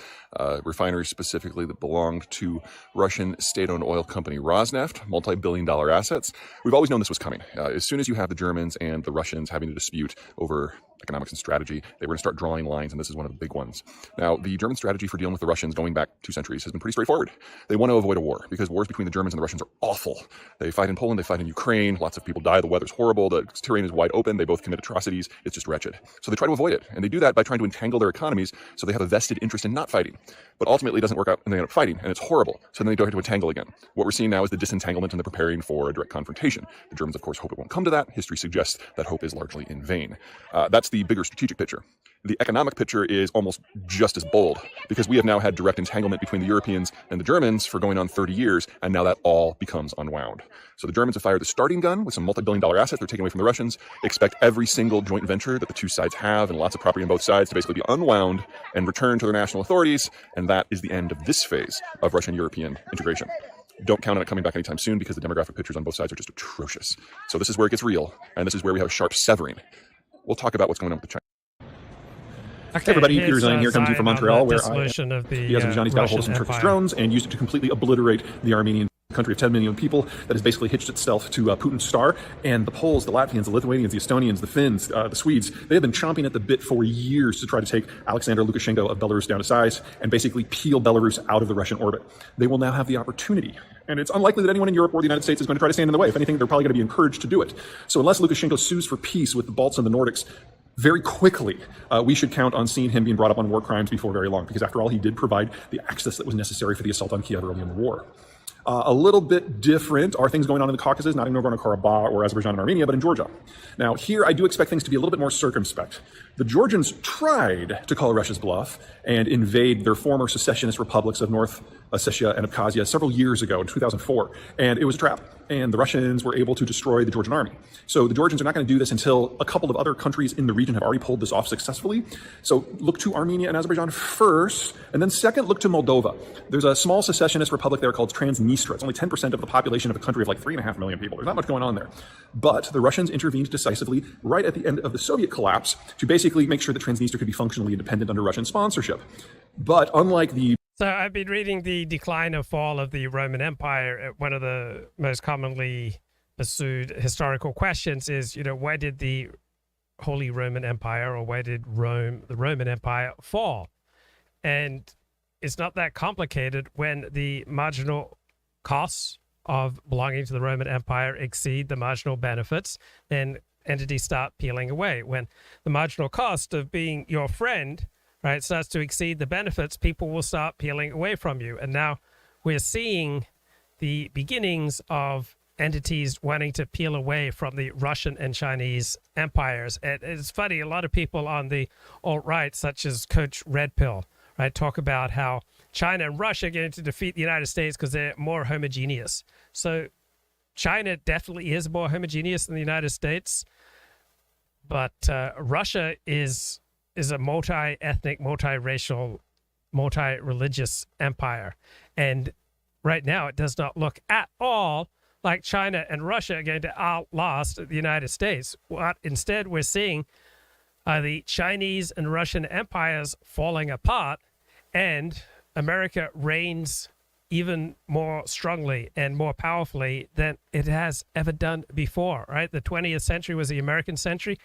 refineries specifically that belonged to Russian state-owned oil company Rosneft, multi-billion-dollar assets. We've always known this was coming. As soon as you have the Germans and the Russians having a dispute over economics and strategy, they were going to start drawing lines, and this is one of the big ones. Now, the German strategy for dealing with the Russians going back 2 centuries has been pretty straightforward. They want to avoid a war because wars between the Germans and the Russians are awful. They fight in Poland, they fight in Ukraine, lots of people die, the weather's horrible, the terrain is wide open, they both commit atrocities, it's just wretched. So they try to avoid it, and they do that by trying to entangle their economies so they have a vested interest in not fighting. But ultimately it doesn't work out, and they end up fighting, and it's horrible. So then they go ahead to entangle again. What we're seeing now is the disentanglement, and they're preparing for a direct confrontation. The Germans, of course, hope it won't come to that. History suggests that hope is largely in vain. That's the bigger strategic picture. The economic picture is almost just as bold because we have now had direct entanglement between the Europeans and the Germans for going on 30 years, and now that all becomes unwound. So the Germans have fired the starting gun with some multi-billion-dollar assets they're taking away from the Russians. Expect every single joint venture that the two sides have and lots of property on both sides to basically be unwound and returned to their national authorities, and that is the end of this phase of Russian-European integration. Don't count on it coming back anytime soon because the demographic pictures on both sides are just atrocious. So this is where it gets real, and this is where we have a sharp severing. We'll talk about what's going on with the China. Okay, hey everybody, Peter Zion here, coming to you from Montreal, where the Azerbaijani's got a hold of some Turkish drones and used it to completely obliterate the Armenian country of 10 million people that has basically hitched itself to Putin's star. And the Poles, the Latvians, the Lithuanians, the Estonians, the Finns, the Swedes, they have been chomping at the bit for years to try to take Alexander Lukashenko of Belarus down to size and basically peel Belarus out of the Russian orbit. They will now have the opportunity. And it's unlikely that anyone in Europe or the United States is going to try to stand in the way. If anything, they're probably going to be encouraged to do it. So unless Lukashenko sues for peace with the Balts and the Nordics, very quickly, we should count on seeing him being brought up on war crimes before very long, because after all, he did provide the access that was necessary for the assault on Kiev early in the war. A little bit different are things going on in the Caucasus, not in Nagorno-Karabakh or Azerbaijan and Armenia, but in Georgia. Now, here I do expect things to be a little bit more circumspect. The Georgians tried to call Russia's bluff and invade their former secessionist republics of North Ossetia and Abkhazia several years ago in 2004, and it was a trap. And the Russians were able to destroy the Georgian army. So the Georgians are not going to do this until a couple of other countries in the region have already pulled this off successfully. So look to Armenia and Azerbaijan first, and then second, look to Moldova. There's a small secessionist republic there called Transnistria. It's only 10% of the population of a country of like 3.5 million people. There's not much going on there. But the Russians intervened decisively right at the end of the Soviet collapse to basically make sure that Transnistria could be functionally independent under Russian sponsorship. But unlike the So I've been reading the decline and fall of the Roman Empire. One of the most commonly pursued historical questions is, where did the Holy Roman Empire, or where did the Roman Empire fall? And it's not that complicated when the marginal costs of belonging to the Roman Empire exceed the marginal benefits, then entities start peeling away. When the marginal cost of being your friend, right, starts to exceed the benefits, people will start peeling away from you. And now we're seeing the beginnings of entities wanting to peel away from the Russian and Chinese empires. And it's funny, a lot of people on the alt-right, such as Coach Red Pill, right, talk about how China and Russia are going to defeat the United States because they're more homogeneous. So China definitely is more homogeneous than the United States, but Russia is a multi-ethnic, multi-racial, multi-religious empire. And right now, it does not look at all like China and Russia are going to outlast the United States. What instead we're seeing are the Chinese and Russian empires falling apart, and America reigns even more strongly and more powerfully than it has ever done before, right? The 20th century was the American century.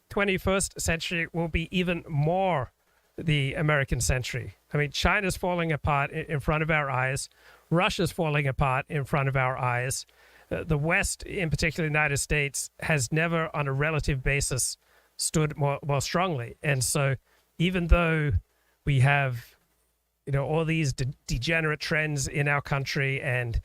21st century will be even more the American century. I mean, China's falling apart in front of our eyes. Russia's falling apart in front of our eyes. The West, in particular the United States, has never on a relative basis stood more strongly. And so even though we have all these degenerate trends in our country, and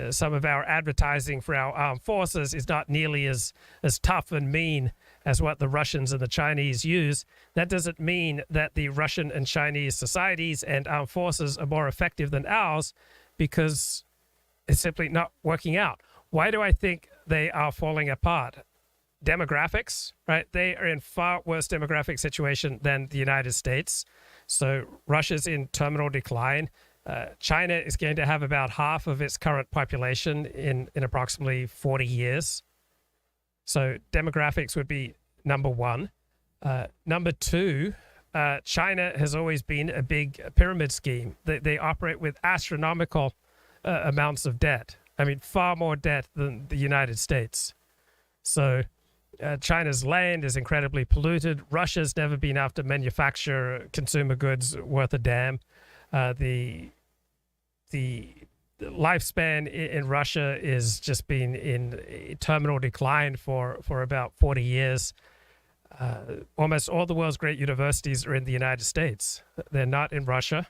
some of our advertising for our armed forces is not nearly as tough and mean as what the Russians and the Chinese use, that doesn't mean that the Russian and Chinese societies and armed forces are more effective than ours, because it's simply not working out. Why do I think they are falling apart? Demographics, right? They are in far worse demographic situation than the United States. So Russia's in terminal decline. China is going to have about half of its current population in approximately 40 years. So demographics would be number one. Number two, China has always been a big pyramid scheme. They operate with astronomical amounts of debt. I mean, far more debt than the United States. So China's land is incredibly polluted. Russia's never been able to manufacture consumer goods worth a damn. The lifespan in Russia is just been in terminal decline for about 40 years. Almost all the world's great universities are in the United States. They're not in Russia,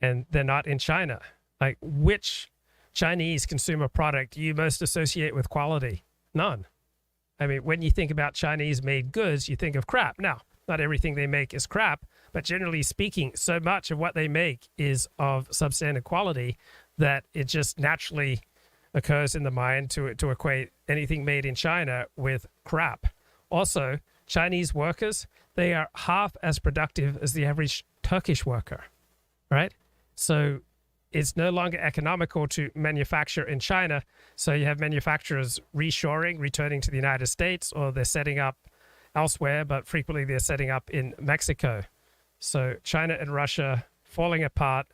and they're not in China. Like, which Chinese consumer product do you most associate with quality? None. I mean, when you think about Chinese-made goods, you think of crap. Now, not everything they make is crap, but generally speaking, so much of what they make is of substandard quality that it just naturally occurs in the mind to equate anything made in China with crap. Also, Chinese workers, they are half as productive as the average Turkish worker, right? So it's no longer economical to manufacture in China. So you have manufacturers reshoring, returning to the United States, or they're setting up elsewhere, but frequently they're setting up in Mexico. So China and Russia falling apart,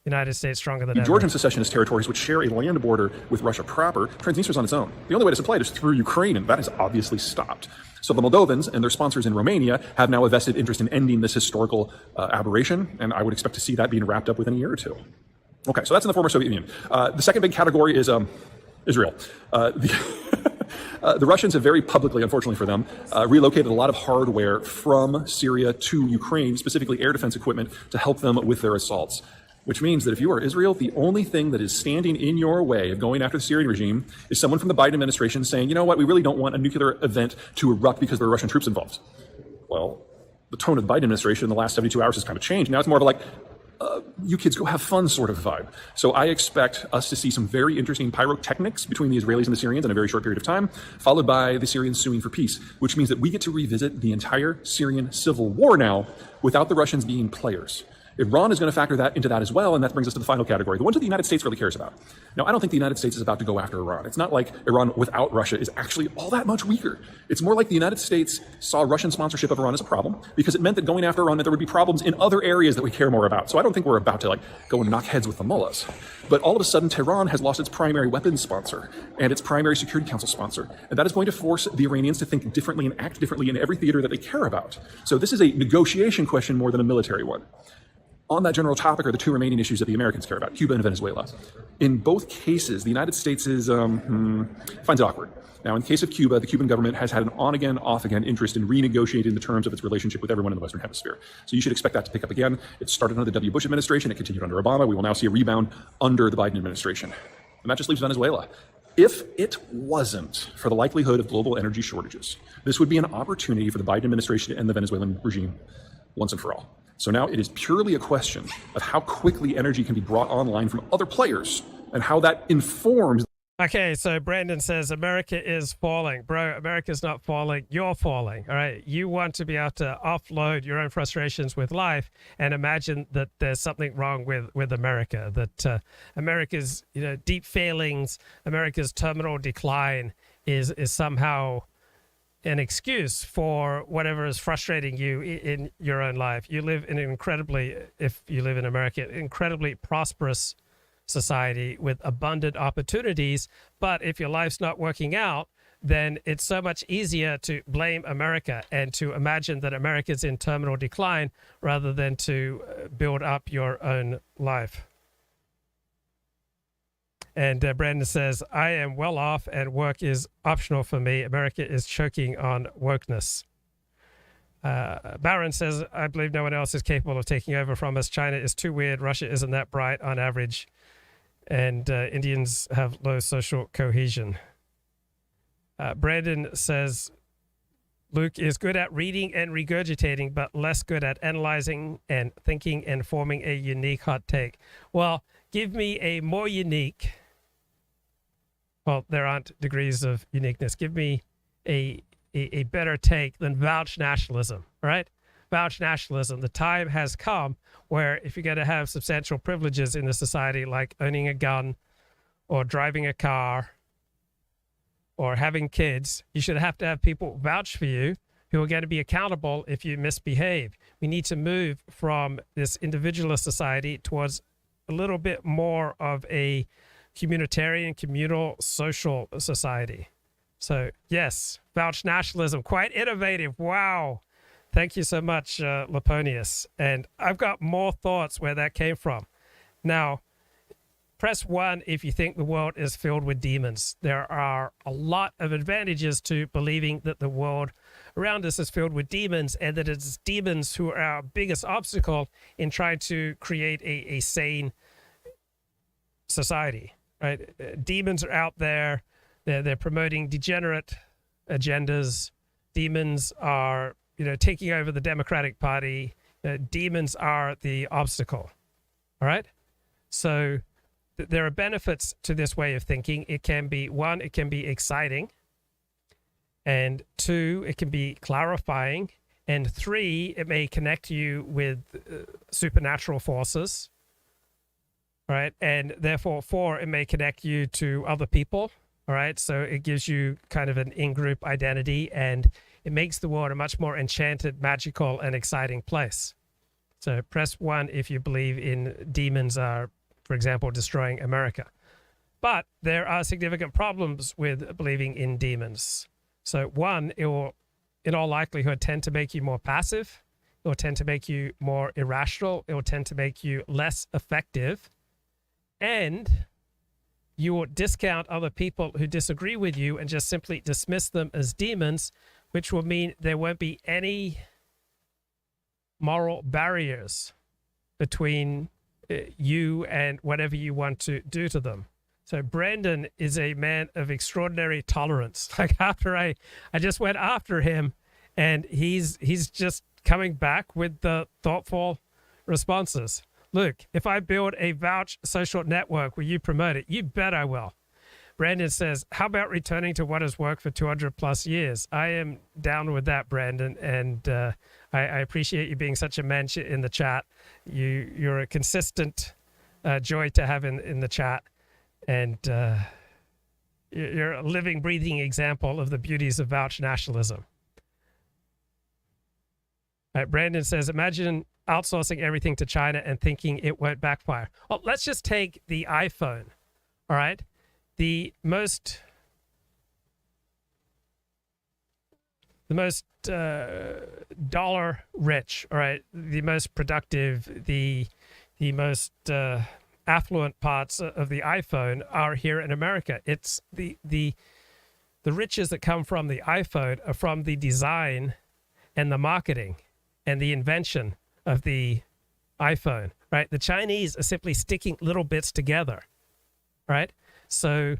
United States stronger than ever. Georgian secessionist territories which share a land border with Russia proper. Transnistria's on its own. The only way to supply it is through Ukraine, and that has obviously stopped. So the Moldovans and their sponsors in Romania have now a vested interest in ending this historical aberration, and I would expect to see that being wrapped up within a year or two. Okay, so that's in the former Soviet Union. The second big category is Israel. The Russians have very publicly, unfortunately for them, relocated a lot of hardware from Syria to Ukraine, specifically air defense equipment, to help them with their assaults. Which means that if you are Israel, the only thing that is standing in your way of going after the Syrian regime is someone from the Biden administration saying, you know what, we really don't want a nuclear event to erupt because there are Russian troops involved. Well, the tone of the Biden administration in the last 72 hours has kind of changed. Now it's more of a like, you kids go have fun sort of vibe. So I expect us to see some very interesting pyrotechnics between the Israelis and the Syrians in a very short period of time, followed by the Syrians suing for peace, which means that we get to revisit the entire Syrian civil war now without the Russians being players. Iran is going to factor that into that as well, and that brings us to the final category, the ones that the United States really cares about. Now, I don't think the United States is about to go after Iran. It's not like Iran without Russia is actually all that much weaker. It's more like the United States saw Russian sponsorship of Iran as a problem because it meant that going after Iran meant there would be problems in other areas that we care more about. So I don't think we're about to go and knock heads with the mullahs. But all of a sudden, Tehran has lost its primary weapons sponsor and its primary Security Council sponsor. And that is going to force the Iranians to think differently and act differently in every theater that they care about. So this is a negotiation question more than a military one. On that general topic are the two remaining issues that the Americans care about, Cuba and Venezuela. In both cases, the United States finds it awkward. Now, in the case of Cuba, the Cuban government has had an on-again, off-again interest in renegotiating the terms of its relationship with everyone in the Western Hemisphere. So you should expect that to pick up again. It started under the W. Bush administration. It continued under Obama. We will now see a rebound under the Biden administration. And that just leaves Venezuela. If it wasn't for the likelihood of global energy shortages, this would be an opportunity for the Biden administration to end the Venezuelan regime once and for all. So now it is purely a question of how quickly energy can be brought online from other players and how that informs. Okay, so Brandon says America is falling. Bro, America's not falling. You're falling. All right. You want to be able to offload your own frustrations with life and imagine that there's something wrong with America, that America's deep failings, America's terminal decline is somehow an excuse for whatever is frustrating you in your own life. You live in if you live in America, incredibly prosperous society with abundant opportunities. But if your life's not working out, then it's so much easier to blame America and to imagine that America's in terminal decline rather than to build up your own life. And Brandon says, I am well off and work is optional for me. America is choking on wokeness. Baron says, I believe no one else is capable of taking over from us. China is too weird. Russia isn't that bright on average. And Indians have low social cohesion. Brandon says, Luke is good at reading and regurgitating, but less good at analyzing and thinking and forming a unique hot take. Well, give me a more unique. Well, there aren't degrees of uniqueness. Give me a better take than vouch nationalism, right? vouch nationalism. The time has come where if you're going to have substantial privileges in the society, like owning a gun or driving a car or having kids, you should have to have people vouch for you who are going to be accountable if you misbehave. We need to move from this individualist society towards a little bit more of a communitarian, communal, social society. So yes, vouch nationalism, quite innovative. Wow. Thank you so much, Laponius. And I've got more thoughts where that came from. Now, press 1 if you think the world is filled with demons. There are a lot of advantages to believing that the world around us is filled with demons, and that it's demons who are our biggest obstacle in trying to create a sane society, right? Demons are out there. They're promoting degenerate agendas. Demons are, taking over the Democratic Party. Demons are the obstacle, all right? So there are benefits to this way of thinking. It can be, 1, it can be exciting. And 2, it can be clarifying. And 3, it may connect you with supernatural forces. All right. And therefore, 4, it may connect you to other people. All right. So it gives you kind of an in-group identity, and it makes the world a much more enchanted, magical, and exciting place. So press 1 if you believe in demons are, for example, destroying America. But there are significant problems with believing in demons. So 1, it will, in all likelihood, tend to make you more passive. It will tend to make you more irrational. It will tend to make you less effective. And you will discount other people who disagree with you and just simply dismiss them as demons, which will mean there won't be any moral barriers between you and whatever you want to do to them. So Brandon is a man of extraordinary tolerance. Like after I just went after him, and he's just coming back with the thoughtful responses. Luke, if I build a vouch social network, will you promote it? You bet I will. Brandon says, how about returning to what has worked for 200 plus years? I am down with that, Brandon, and I appreciate you being such a mensch in the chat. You're a consistent joy to have in the chat, and you're a living, breathing example of the beauties of vouch nationalism. All right, Brandon says, imagine outsourcing everything to China and thinking it won't backfire. Well, let's just take the iPhone, all right? The most dollar rich, all right, the most productive, the most affluent parts of the iPhone are here in America. It's the riches that come from the iPhone are from the design and the marketing and the invention of the iPhone, right? The Chinese are simply sticking little bits together, right? So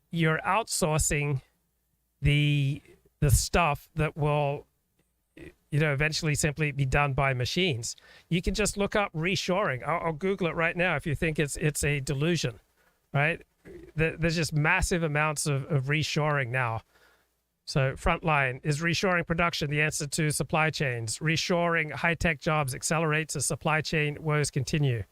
you're outsourcing the stuff that will, eventually simply be done by machines. You can just look up reshoring. I'll Google it right now if you think it's a delusion, right? There's just massive amounts of reshoring now. So Frontline, is reshoring production the answer to supply chains? Reshoring high-tech jobs accelerates as supply chain woes continue.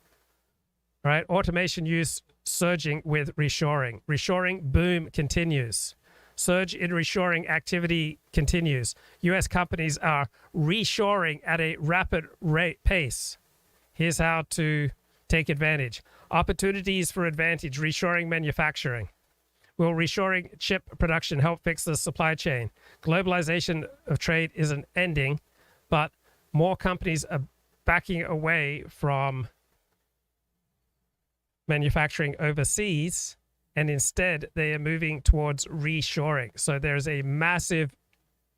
All right, automation use surging with reshoring. Reshoring boom continues. Surge in reshoring activity continues. U.S. companies are reshoring at a rapid pace. Here's how to take advantage. Opportunities for advantage, reshoring manufacturing. Will reshoring chip production help fix the supply chain? Globalization of trade isn't ending, but more companies are backing away from manufacturing overseas, and instead they are moving towards reshoring. So there's a massive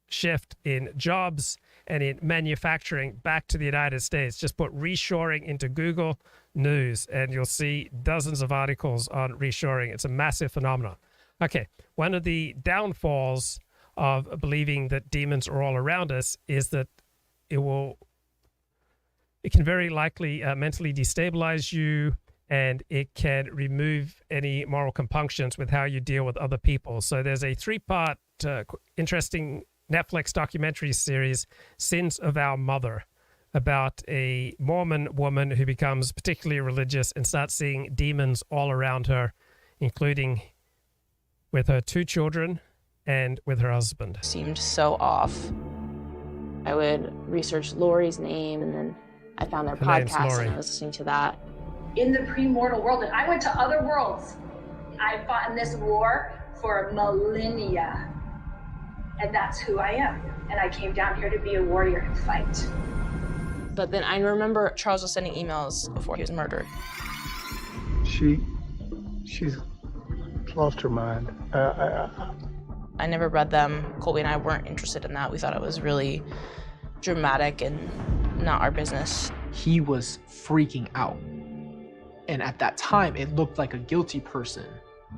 shift in jobs and in manufacturing back to the United States. Just put reshoring into Google News and you'll see dozens of articles on reshoring. It's a massive phenomenon. Okay, one of the downfalls of believing that demons are all around us is that it can very likely mentally destabilize you, and it can remove any moral compunctions with how you deal with other people. So there's a 3-part interesting Netflix documentary series, Sins of Our Mother. about a Mormon woman who becomes particularly religious and starts seeing demons all around her, including with her 2 children and with her husband. Seemed so off. I would research Lori's name, and then I found their podcast, and I was listening to that. In the premortal world, and I went to other worlds. I fought in this war for millennia, and that's who I am. And I came down here to be a warrior and fight. But then I remember Charles was sending emails before he was murdered. She's lost her mind. I never read them. Colby and I weren't interested in that. We thought it was really dramatic and not our business. He was freaking out. And at that time, it looked like a guilty person.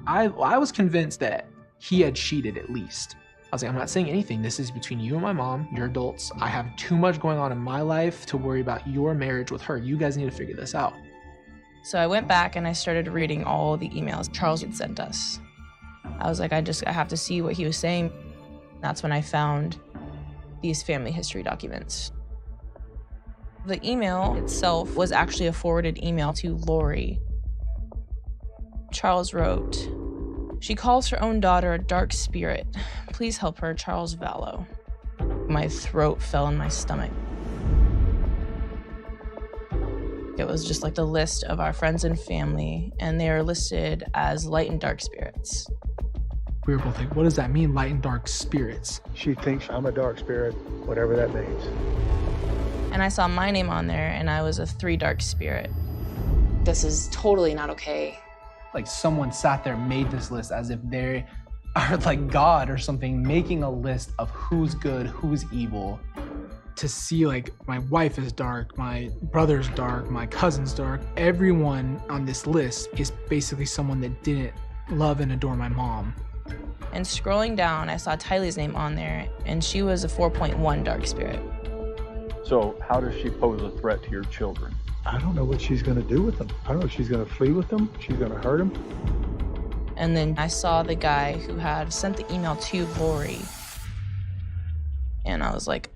I was convinced that he had cheated at least. I was like, I'm not saying anything. This is between you and my mom. You're adults. I have too much going on in my life to worry about your marriage with her. You guys need to figure this out. So I went back and I started reading all the emails Charles had sent us. I was like, I have to see what he was saying. That's when I found these family history documents. The email itself was actually a forwarded email to Lori. Charles wrote, "She calls her own daughter a dark spirit. Please help her, Charles Vallow." My throat fell in my stomach. It was just like the list of our friends and family, and they are listed as light and dark spirits. We were both like, what does that mean, light and dark spirits? She thinks I'm a dark spirit, whatever that means. And I saw my name on there, and I was a 3 dark spirit. This is totally not okay. Like someone sat there, made this list as if they are like God or something, making a list of who's good, who's evil. To see like my wife is dark, my brother's dark, my cousin's dark. Everyone on this list is basically someone that didn't love and adore my mom. And scrolling down, I saw Tylee's name on there, and she was a 4.1 dark spirit. So how does she pose a threat to your children? I don't know what she's going to do with them. I don't know if she's going to flee with them, she's going to hurt them. And then I saw the guy who had sent the email to Lori. And I was like,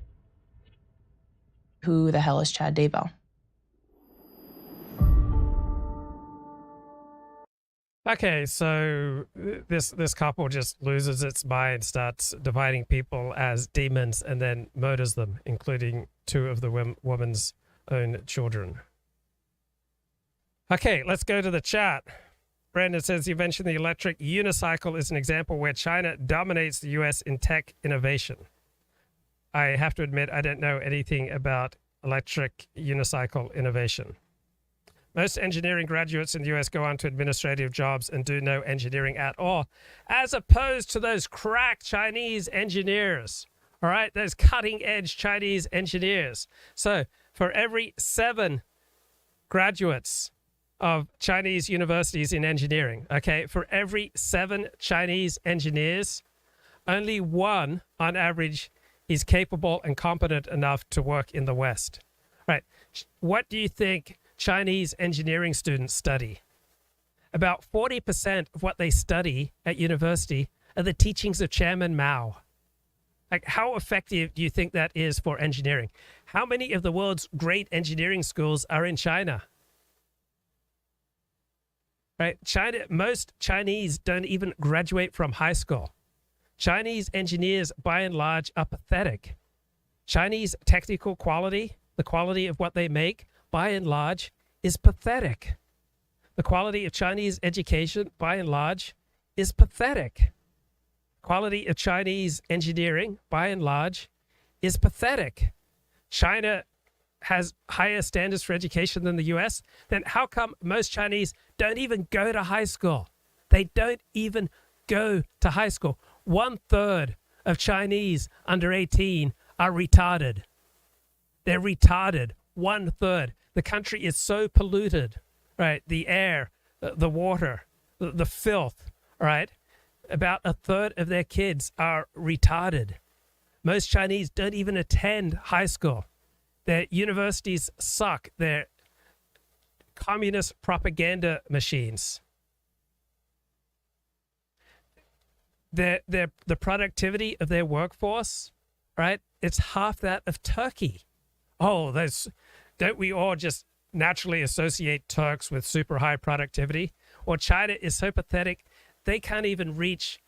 who the hell is Chad Daybell? Okay, so this couple just loses its mind, starts dividing people as demons, and then murders them, including 2 of the woman's own children. Okay, let's go to the chat. Brandon says, you mentioned the electric unicycle is an example where China dominates the U.S. in tech innovation. I have to admit, I don't know anything about electric unicycle innovation. Most engineering graduates in the U.S. go on to administrative jobs and do no engineering at all, as opposed to those crack Chinese engineers. All right, those cutting-edge Chinese engineers. So for every 7 graduates of Chinese universities in engineering, okay, for every 7 Chinese engineers, only 1 on average is capable and competent enough to work in the West. Right. What do you think Chinese engineering students study? About 40% of what they study at university are the teachings of Chairman Mao. Like, how effective do you think that is for engineering? How many of the world's great engineering schools are in China? Right? Most Chinese don't even graduate from high school. Chinese engineers, by and large, are pathetic. Chinese technical quality, the quality of what they make, by and large, is pathetic. The quality of Chinese education, by and large, is pathetic. Quality of Chinese engineering, by and large, is pathetic. China has higher standards for education than the US. Then how come most Chinese don't even go to high school? They don't even go to high school. 1/3 of Chinese under 18 are retarded. They're retarded. 1/3. The country is so polluted, right? The air, the water, the filth, right? About 1/3 of their kids are retarded. Most Chinese don't even attend high school. Their universities suck. They're communist propaganda machines. The productivity of their workforce, right? It's half that of Turkey. don't we all just naturally associate Turks with super high productivity? Or China is so pathetic, they can't even reach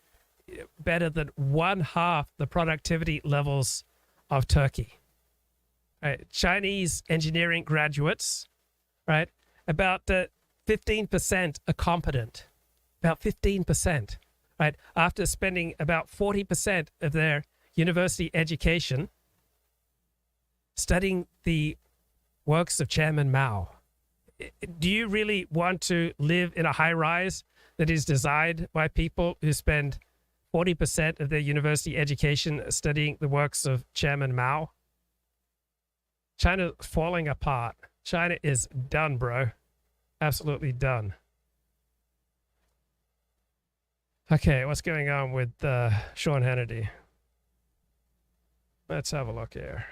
better than 1/2 the productivity levels of Turkey. Right? Chinese engineering graduates, right? About 15% are competent. About 15%, right? After spending about 40% of their university education studying the works of Chairman Mao. Do you really want to live in a high-rise that is designed by people who spend 40% of their university education studying the works of Chairman Mao? China's falling apart. China is done, bro. Absolutely done. Okay, what's going on with Sean Hannity? Let's have a look here.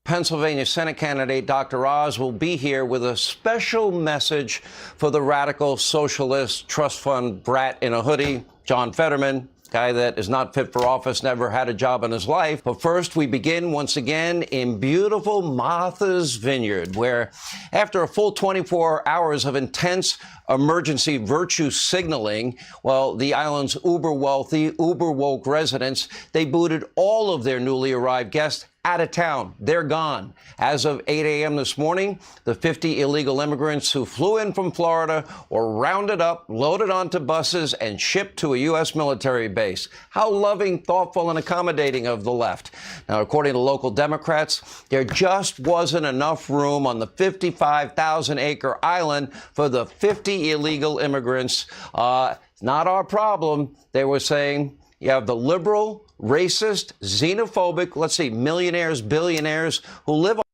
Pennsylvania Senate candidate Dr. Oz will be here with a special message for the radical socialist trust fund brat in a hoodie, John Fetterman, guy that is not fit for office, never had a job in his life. But first, we begin once again in beautiful Martha's Vineyard, where after a full 24 hours of intense emergency virtue signaling, well, the island's uber-wealthy, uber-woke residents, they booted all of their newly arrived guests out of town. They're gone. As of 8 a.m. this morning, the 50 illegal immigrants who flew in from Florida were rounded up, loaded onto buses, and shipped to a U.S. military base. How loving, thoughtful, and accommodating of the left. Now, according to local Democrats, there just wasn't enough room on the 55,000-acre island for the 50 illegal immigrants. Not our problem, they were saying. You have the liberal, racist, xenophobic, let's see, millionaires, billionaires who live on.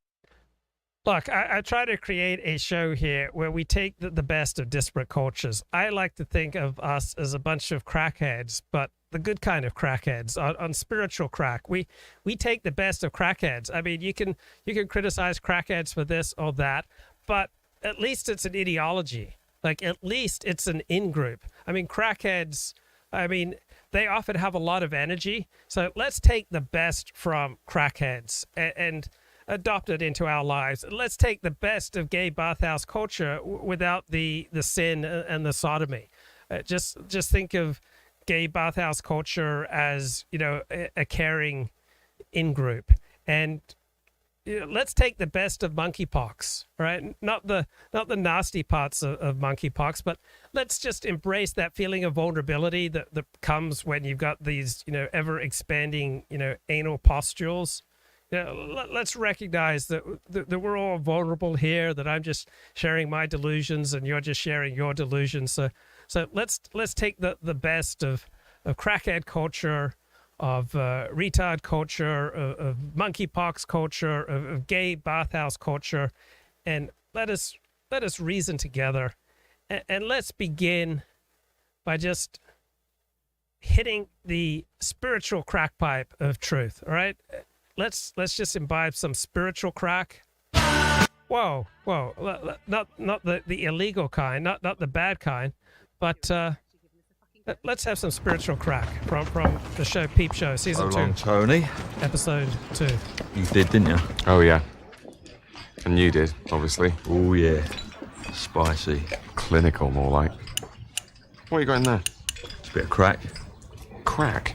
Look, I try to create a show here where we take the best of disparate cultures. I like to think of us as a bunch of crackheads, but the good kind of crackheads on spiritual crack. We take the best of crackheads. I mean, you can criticize crackheads for this or that, but at least it's an ideology. Like, at least it's an in-group. I mean, crackheads, they often have a lot of energy. So let's take the best from crackheads and adopt it into our lives. Let's take the best of gay bathhouse culture without the sin and the sodomy. Just think of gay bathhouse culture as, a caring in-group. And let's take the best of monkeypox, right? Not the nasty parts of monkeypox, but let's just embrace that feeling of vulnerability that comes when you've got these, ever expanding, anal pustules. Let's recognize that we're all vulnerable here, that I'm just sharing my delusions and you're just sharing your delusions. So let's take the best of crackhead culture, of retard culture, of monkeypox culture, of gay bathhouse culture, and let us reason together, and let's begin by just hitting the spiritual crack pipe of truth. All right, let's just imbibe some spiritual crack. Whoa, not the illegal kind, not the bad kind, but. Let's have some spiritual crack from the show Peep Show, Season 2. Long, Tony. Episode 2. You did, didn't you? Oh, yeah. And you did, obviously. Oh, yeah. Spicy. Clinical, more like. What are you got in there? It's a bit of crack. Crack?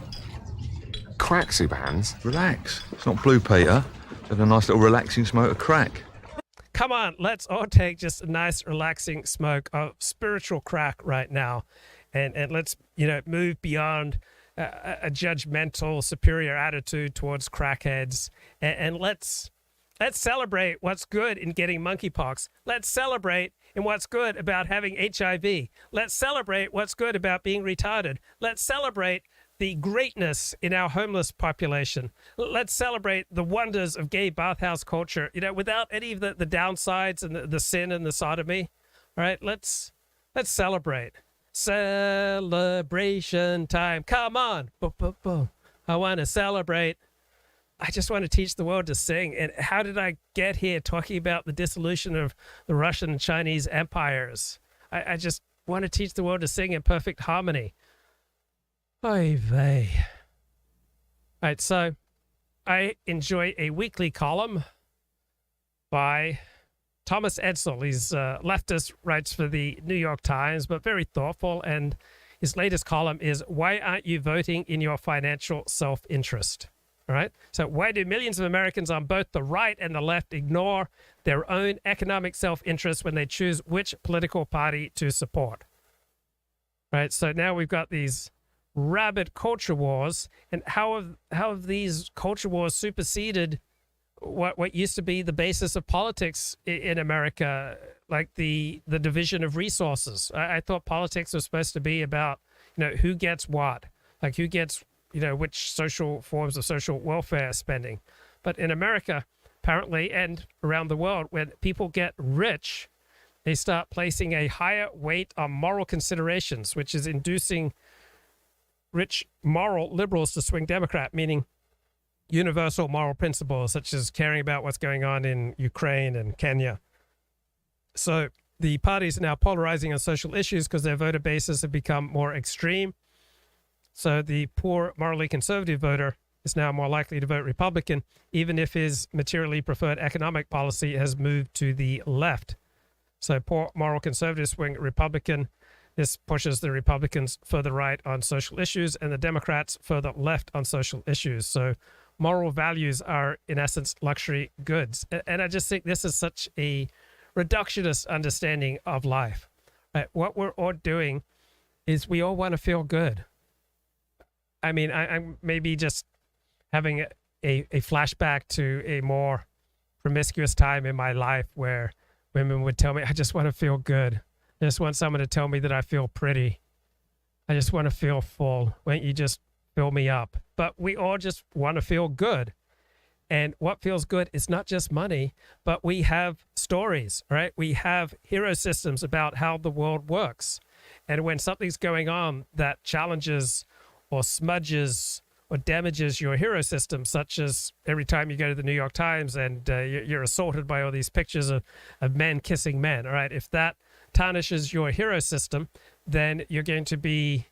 Crack, Superhands? Relax. It's not Blue Peter. Have a nice little relaxing smoke of crack. Come on, let's all take just a nice relaxing smoke of spiritual crack right now. And let's, move beyond a judgmental, superior attitude towards crackheads. And let's celebrate what's good in getting monkeypox. Let's celebrate in what's good about having HIV. Let's celebrate what's good about being retarded. Let's celebrate the greatness in our homeless population. Let's celebrate the wonders of gay bathhouse culture, without any of the downsides and the sin and the sodomy. All right, let's celebrate. Celebration time. Come on. Boom, boom, boom. I want to celebrate. I just want to teach the world to sing. And how did I get here talking about the dissolution of the Russian and Chinese empires? I just want to teach the world to sing in perfect harmony. Oy vey. All right, so I enjoy a weekly column by Thomas Edsall. He's leftist, writes for the New York Times, but very thoughtful. And his latest column is, "Why aren't you voting in your financial self-interest?" All right. So why do millions of Americans on both the right and the left ignore their own economic self-interest when they choose which political party to support? Right. So now we've got these rabid culture wars, and how have these culture wars superseded what used to be the basis of politics in America, like the division of resources? I thought politics was supposed to be about, who gets what, like who gets, which social forms of social welfare spending. But in America, apparently, and around the world, when people get rich, they start placing a higher weight on moral considerations, which is inducing rich moral liberals to swing Democrat, meaning universal moral principles, such as caring about what's going on in Ukraine and Kenya. So the parties are now polarizing on social issues because their voter bases have become more extreme. So the poor, morally conservative voter is now more likely to vote Republican, even if his materially preferred economic policy has moved to the left. So poor, moral conservatives swing Republican. This pushes the Republicans further right on social issues and the Democrats further left on social issues. So moral values are, in essence, luxury goods. And I just think this is such a reductionist understanding of life. Right? What we're all doing is we all want to feel good. I mean, I'm maybe just having a flashback to a more promiscuous time in my life where women would tell me, I just want to feel good. I just want someone to tell me that I feel pretty. I just want to feel full. Why don't you just fill me up? But we all just want to feel good. And what feels good is not just money, but we have stories, right? We have hero systems about how the world works. And when something's going on that challenges or smudges or damages your hero system, such as every time you go to the New York Times and you're assaulted by all these pictures of men kissing men, all right? If that tarnishes your hero system, then you're going to be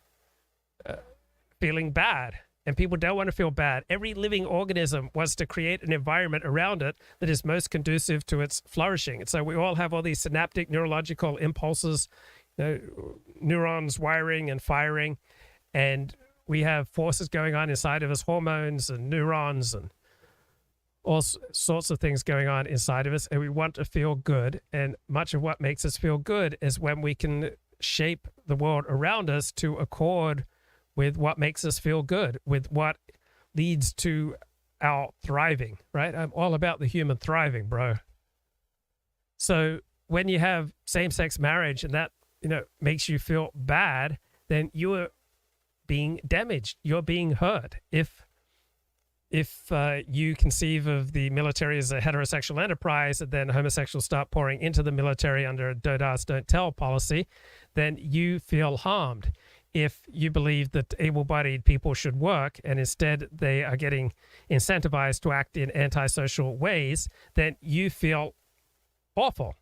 feeling bad. And people don't want to feel bad. Every living organism wants to create an environment around it that is most conducive to its flourishing. And so we all have all these synaptic neurological impulses, neurons wiring and firing, and we have forces going on inside of us, hormones and neurons and all sorts of things going on inside of us, and we want to feel good. And much of what makes us feel good is when we can shape the world around us to accord with what makes us feel good, with what leads to our thriving, right? I'm all about the human thriving, bro. So when you have same-sex marriage and that, makes you feel bad, then you are being damaged. You're being hurt. If you conceive of the military as a heterosexual enterprise, and then homosexuals start pouring into the military under a don't ask, don't tell policy, then you feel harmed. If you believe that able-bodied people should work and instead they are getting incentivized to act in antisocial ways, then you feel awful,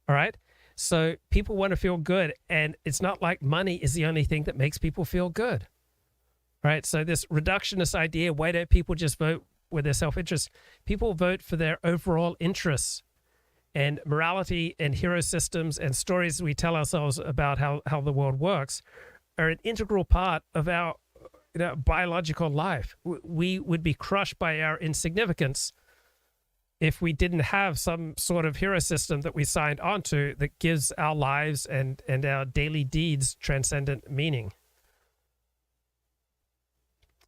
all right? So people want to feel good, and it's not like money is the only thing that makes people feel good, all right? So this reductionist idea, why don't people just vote with their self-interest? People vote for their overall interests. And morality and hero systems and stories we tell ourselves about how the world works are an integral part of our biological life. We would be crushed by our insignificance if we didn't have some sort of hero system that we signed onto that gives our lives and our daily deeds transcendent meaning.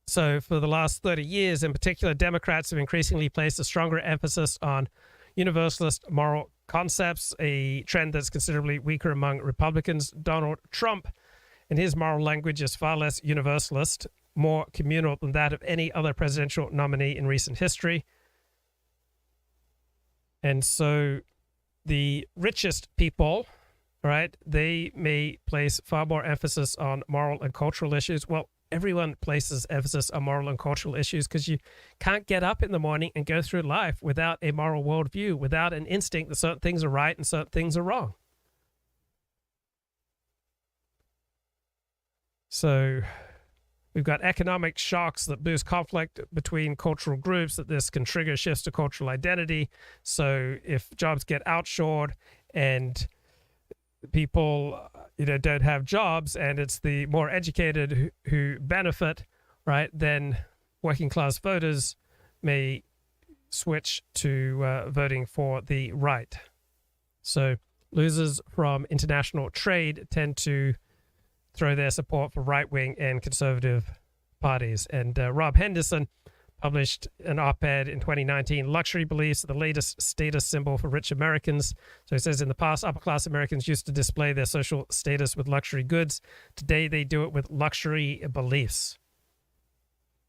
So for the last 30 years, in particular, Democrats have increasingly placed a stronger emphasis on universalist moral concepts, a trend that's considerably weaker among Republicans. Donald Trump, and his moral language is far less universalist, more communal than that of any other presidential nominee in recent history. And so the richest people, right, they may place far more emphasis on moral and cultural issues. Well, everyone places emphasis on moral and cultural issues because you can't get up in the morning and go through life without a moral worldview, without an instinct that certain things are right and certain things are wrong. So We've got economic shocks that boost conflict between cultural groups, that this can trigger shifts to cultural identity. So if jobs get outshored and people, don't have jobs, and it's the more educated who benefit, right, then working class voters may switch to voting for the right. So losers from international trade tend to throw their support for right-wing and conservative parties. And Rob Henderson published an op-ed in 2019, Luxury Beliefs, the latest status symbol for rich Americans. So he says, in the past, upper-class Americans used to display their social status with luxury goods. Today, they do it with luxury beliefs.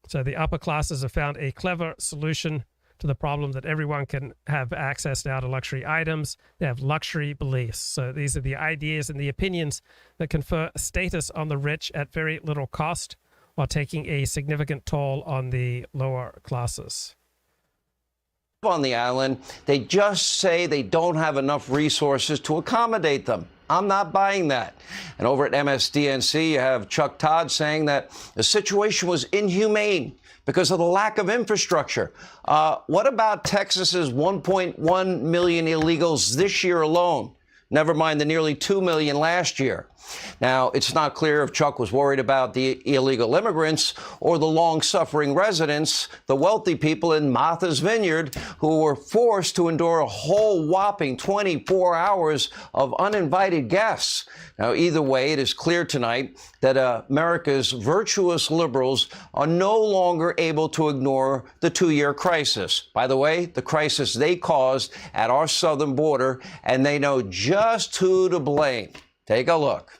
So the upper classes have found a clever solution to the problem that everyone can have access now to luxury items. They have luxury beliefs. So these are the ideas and the opinions that confer status on the rich at very little cost, while taking a significant toll on the lower classes. On the island, they just say they don't have enough resources to accommodate them. I'm not buying that. And over at MSDNC, you have Chuck Todd saying that the situation was inhumane because of the lack of infrastructure. What about Texas's 1.1 million illegals this year alone? Never mind the nearly 2 million last year. Now, it's not clear if Chuck was worried about the illegal immigrants or the long-suffering residents, the wealthy people in Martha's Vineyard, who were forced to endure a whole whopping 24 hours of uninvited guests. Now, either way, it is clear tonight that America's virtuous liberals are no longer able to ignore the 2-year crisis. By the way, the crisis they caused at our southern border, and they know just who to blame. Take a look.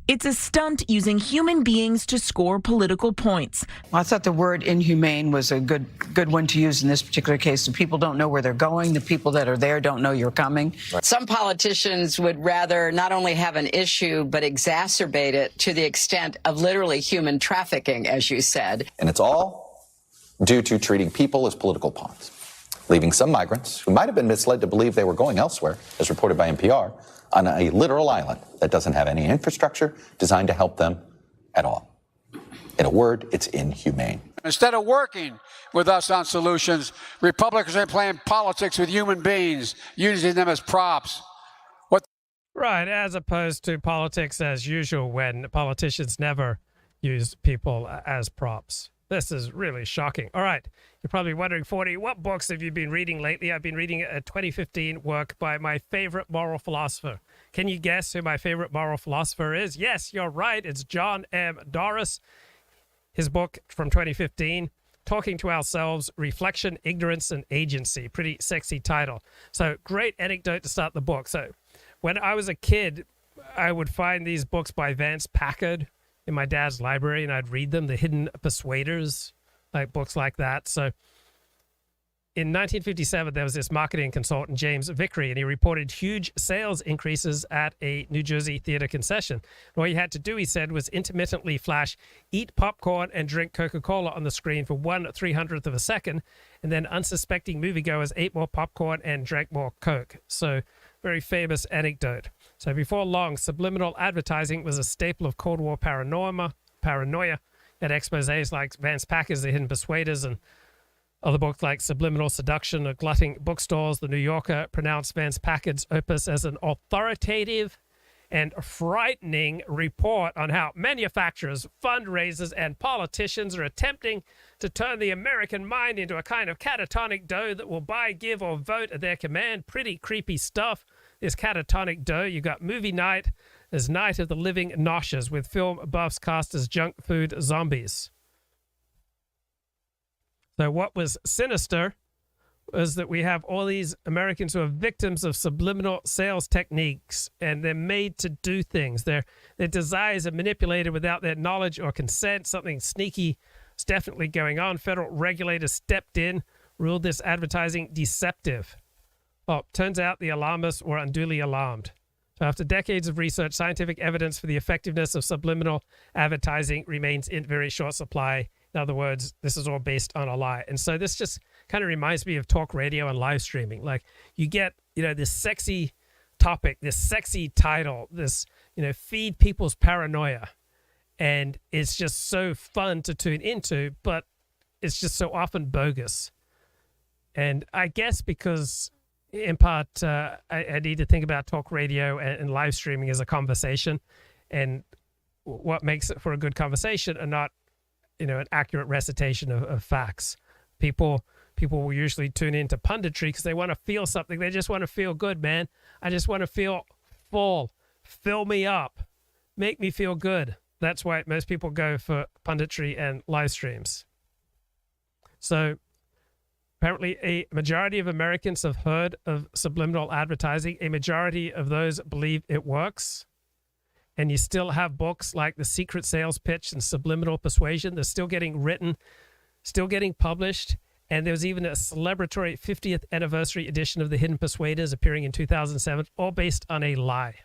It's a stunt using human beings to score political points. Well, I thought the word inhumane was a good one to use in this particular case. The people don't know where they're going. The people that are there don't know you're coming. Some politicians would rather not only have an issue, but exacerbate it to the extent of literally human trafficking, as you said. And it's all due to treating people as political pawns, leaving some migrants who might have been misled to believe they were going elsewhere, as reported by NPR, on a literal island that doesn't have any infrastructure designed to help them at all. In a word, it's inhumane. Instead of working with us on solutions, Republicans are playing politics with human beings, using them as props. Right, as opposed to politics as usual, when politicians never use people as props. This is really shocking. All right, you're probably wondering, 40, what books have you been reading lately? I've been reading a 2015 work by my favorite moral philosopher. Can you guess who my favorite moral philosopher is? Yes, you're right. It's John M. Doris. His book from 2015, Talking to Ourselves, Reflection, Ignorance, and Agency. Pretty sexy title. So great anecdote to start the book. So when I was a kid, I would find these books by Vance Packard in my dad's library, and I'd read them, The Hidden Persuaders, like books like that. So in 1957, there was this marketing consultant, James Vickery, and he reported huge sales increases at a New Jersey theater concession. And all you had to do, he said, was intermittently flash, eat popcorn and drink Coca-Cola on the screen for 1/300th of a second, and then unsuspecting moviegoers ate more popcorn and drank more Coke. So very famous anecdote. So before long, subliminal advertising was a staple of Cold War paranoia. At exposés like Vance Packard's The Hidden Persuaders and other books like Subliminal Seduction or Glutting Bookstores. The New Yorker pronounced Vance Packard's opus as an authoritative and frightening report on how manufacturers, fundraisers, and politicians are attempting to turn the American mind into a kind of catatonic dough that will buy, give, or vote at their command. Pretty creepy stuff. This catatonic dough, you got movie night as Night of the Living Noshers, with film buffs cast as junk food zombies. So what was sinister was that we have all these Americans who are victims of subliminal sales techniques, and they're made to do things. Their desires are manipulated without their knowledge or consent. Something sneaky is definitely going on. Federal regulators stepped in, ruled this advertising deceptive. Well, turns out the alarmists were unduly alarmed. So after decades of research, scientific evidence for the effectiveness of subliminal advertising remains in very short supply. In other words, this is all based on a lie. And so this just kind of reminds me of talk radio and live streaming. Like you get, this sexy topic, this sexy title, this, feed people's paranoia. And it's just so fun to tune into, but it's just so often bogus. And I guess because, in part, I need to think about talk radio and live streaming as a conversation, and what makes it for a good conversation and not, an accurate recitation of facts. People will usually tune into punditry because they want to feel something. They just want to feel good, man. I just want to feel full. Fill me up. Make me feel good. That's why most people go for punditry and live streams. So apparently a majority of Americans have heard of subliminal advertising. A majority of those believe it works. And you still have books like The Secret Sales Pitch and Subliminal Persuasion. They're still getting written, still getting published. And there was even a celebratory 50th anniversary edition of The Hidden Persuaders appearing in 2007, all based on a lie.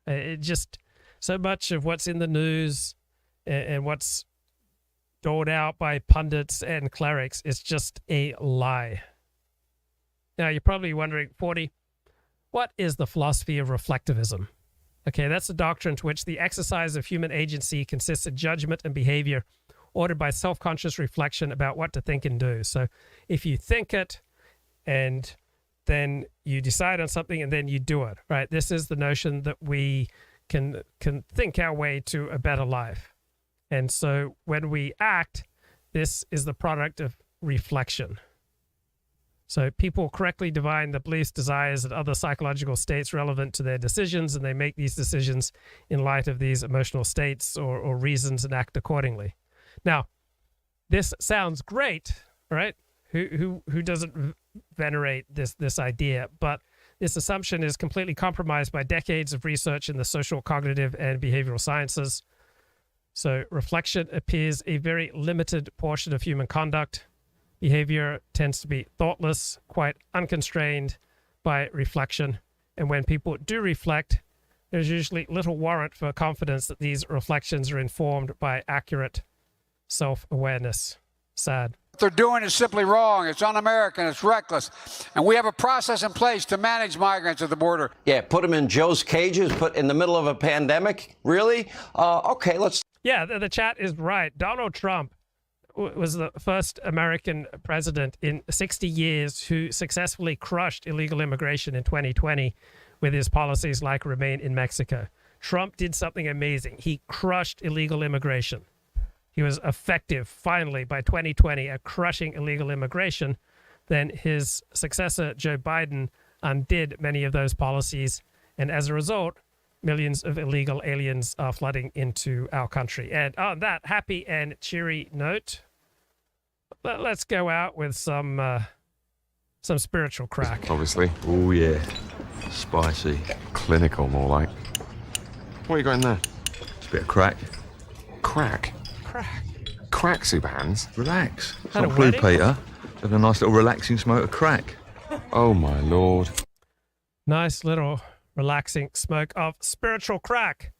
It just... So much of what's in the news and what's doled out by pundits and clerics is just a lie. Now, you're probably wondering, 40, what is the philosophy of reflectivism? Okay, that's the doctrine to which the exercise of human agency consists of judgment and behavior ordered by self-conscious reflection about what to think and do. So if you think it and then you decide on something and then you do it, right? This is the notion that we can think our way to a better life. And so when we act, this is the product of reflection. So people correctly divine the beliefs, desires, and other psychological states relevant to their decisions, and they make these decisions in light of these emotional states or reasons and act accordingly. Now, this sounds great, right? Who doesn't venerate this idea? But this assumption is completely compromised by decades of research in the social, cognitive, and behavioral sciences. So reflection appears a very limited portion of human conduct. Behavior tends to be thoughtless, quite unconstrained by reflection. And when people do reflect, there's usually little warrant for confidence that these reflections are informed by accurate self-awareness. Sad. What they're doing is simply wrong. It's un-American. It's reckless. And we have a process in place to manage migrants at the border. Yeah, put them in Joe's cages, put in the middle of a pandemic? Really? Okay, let's... Yeah, the chat is right. Donald Trump was the first American president in 60 years who successfully crushed illegal immigration in 2020 with his policies like Remain in Mexico. Trump did something amazing. He crushed illegal immigration. He was effective, finally, by 2020 at crushing illegal immigration. Then his successor, Joe Biden, undid many of those policies. And as a result, millions of illegal aliens are flooding into our country. And on that happy and cheery note, let's go out with some spiritual crack. Obviously. Oh, yeah. Spicy. Clinical, more like. What are you got in there? It's a bit of crack. Crack? Crack, super hands. Relax. It's Had not a blue, wedding? Peter. Having a nice little relaxing smoke of crack. Oh, my Lord. Nice little relaxing smoke of spiritual crack.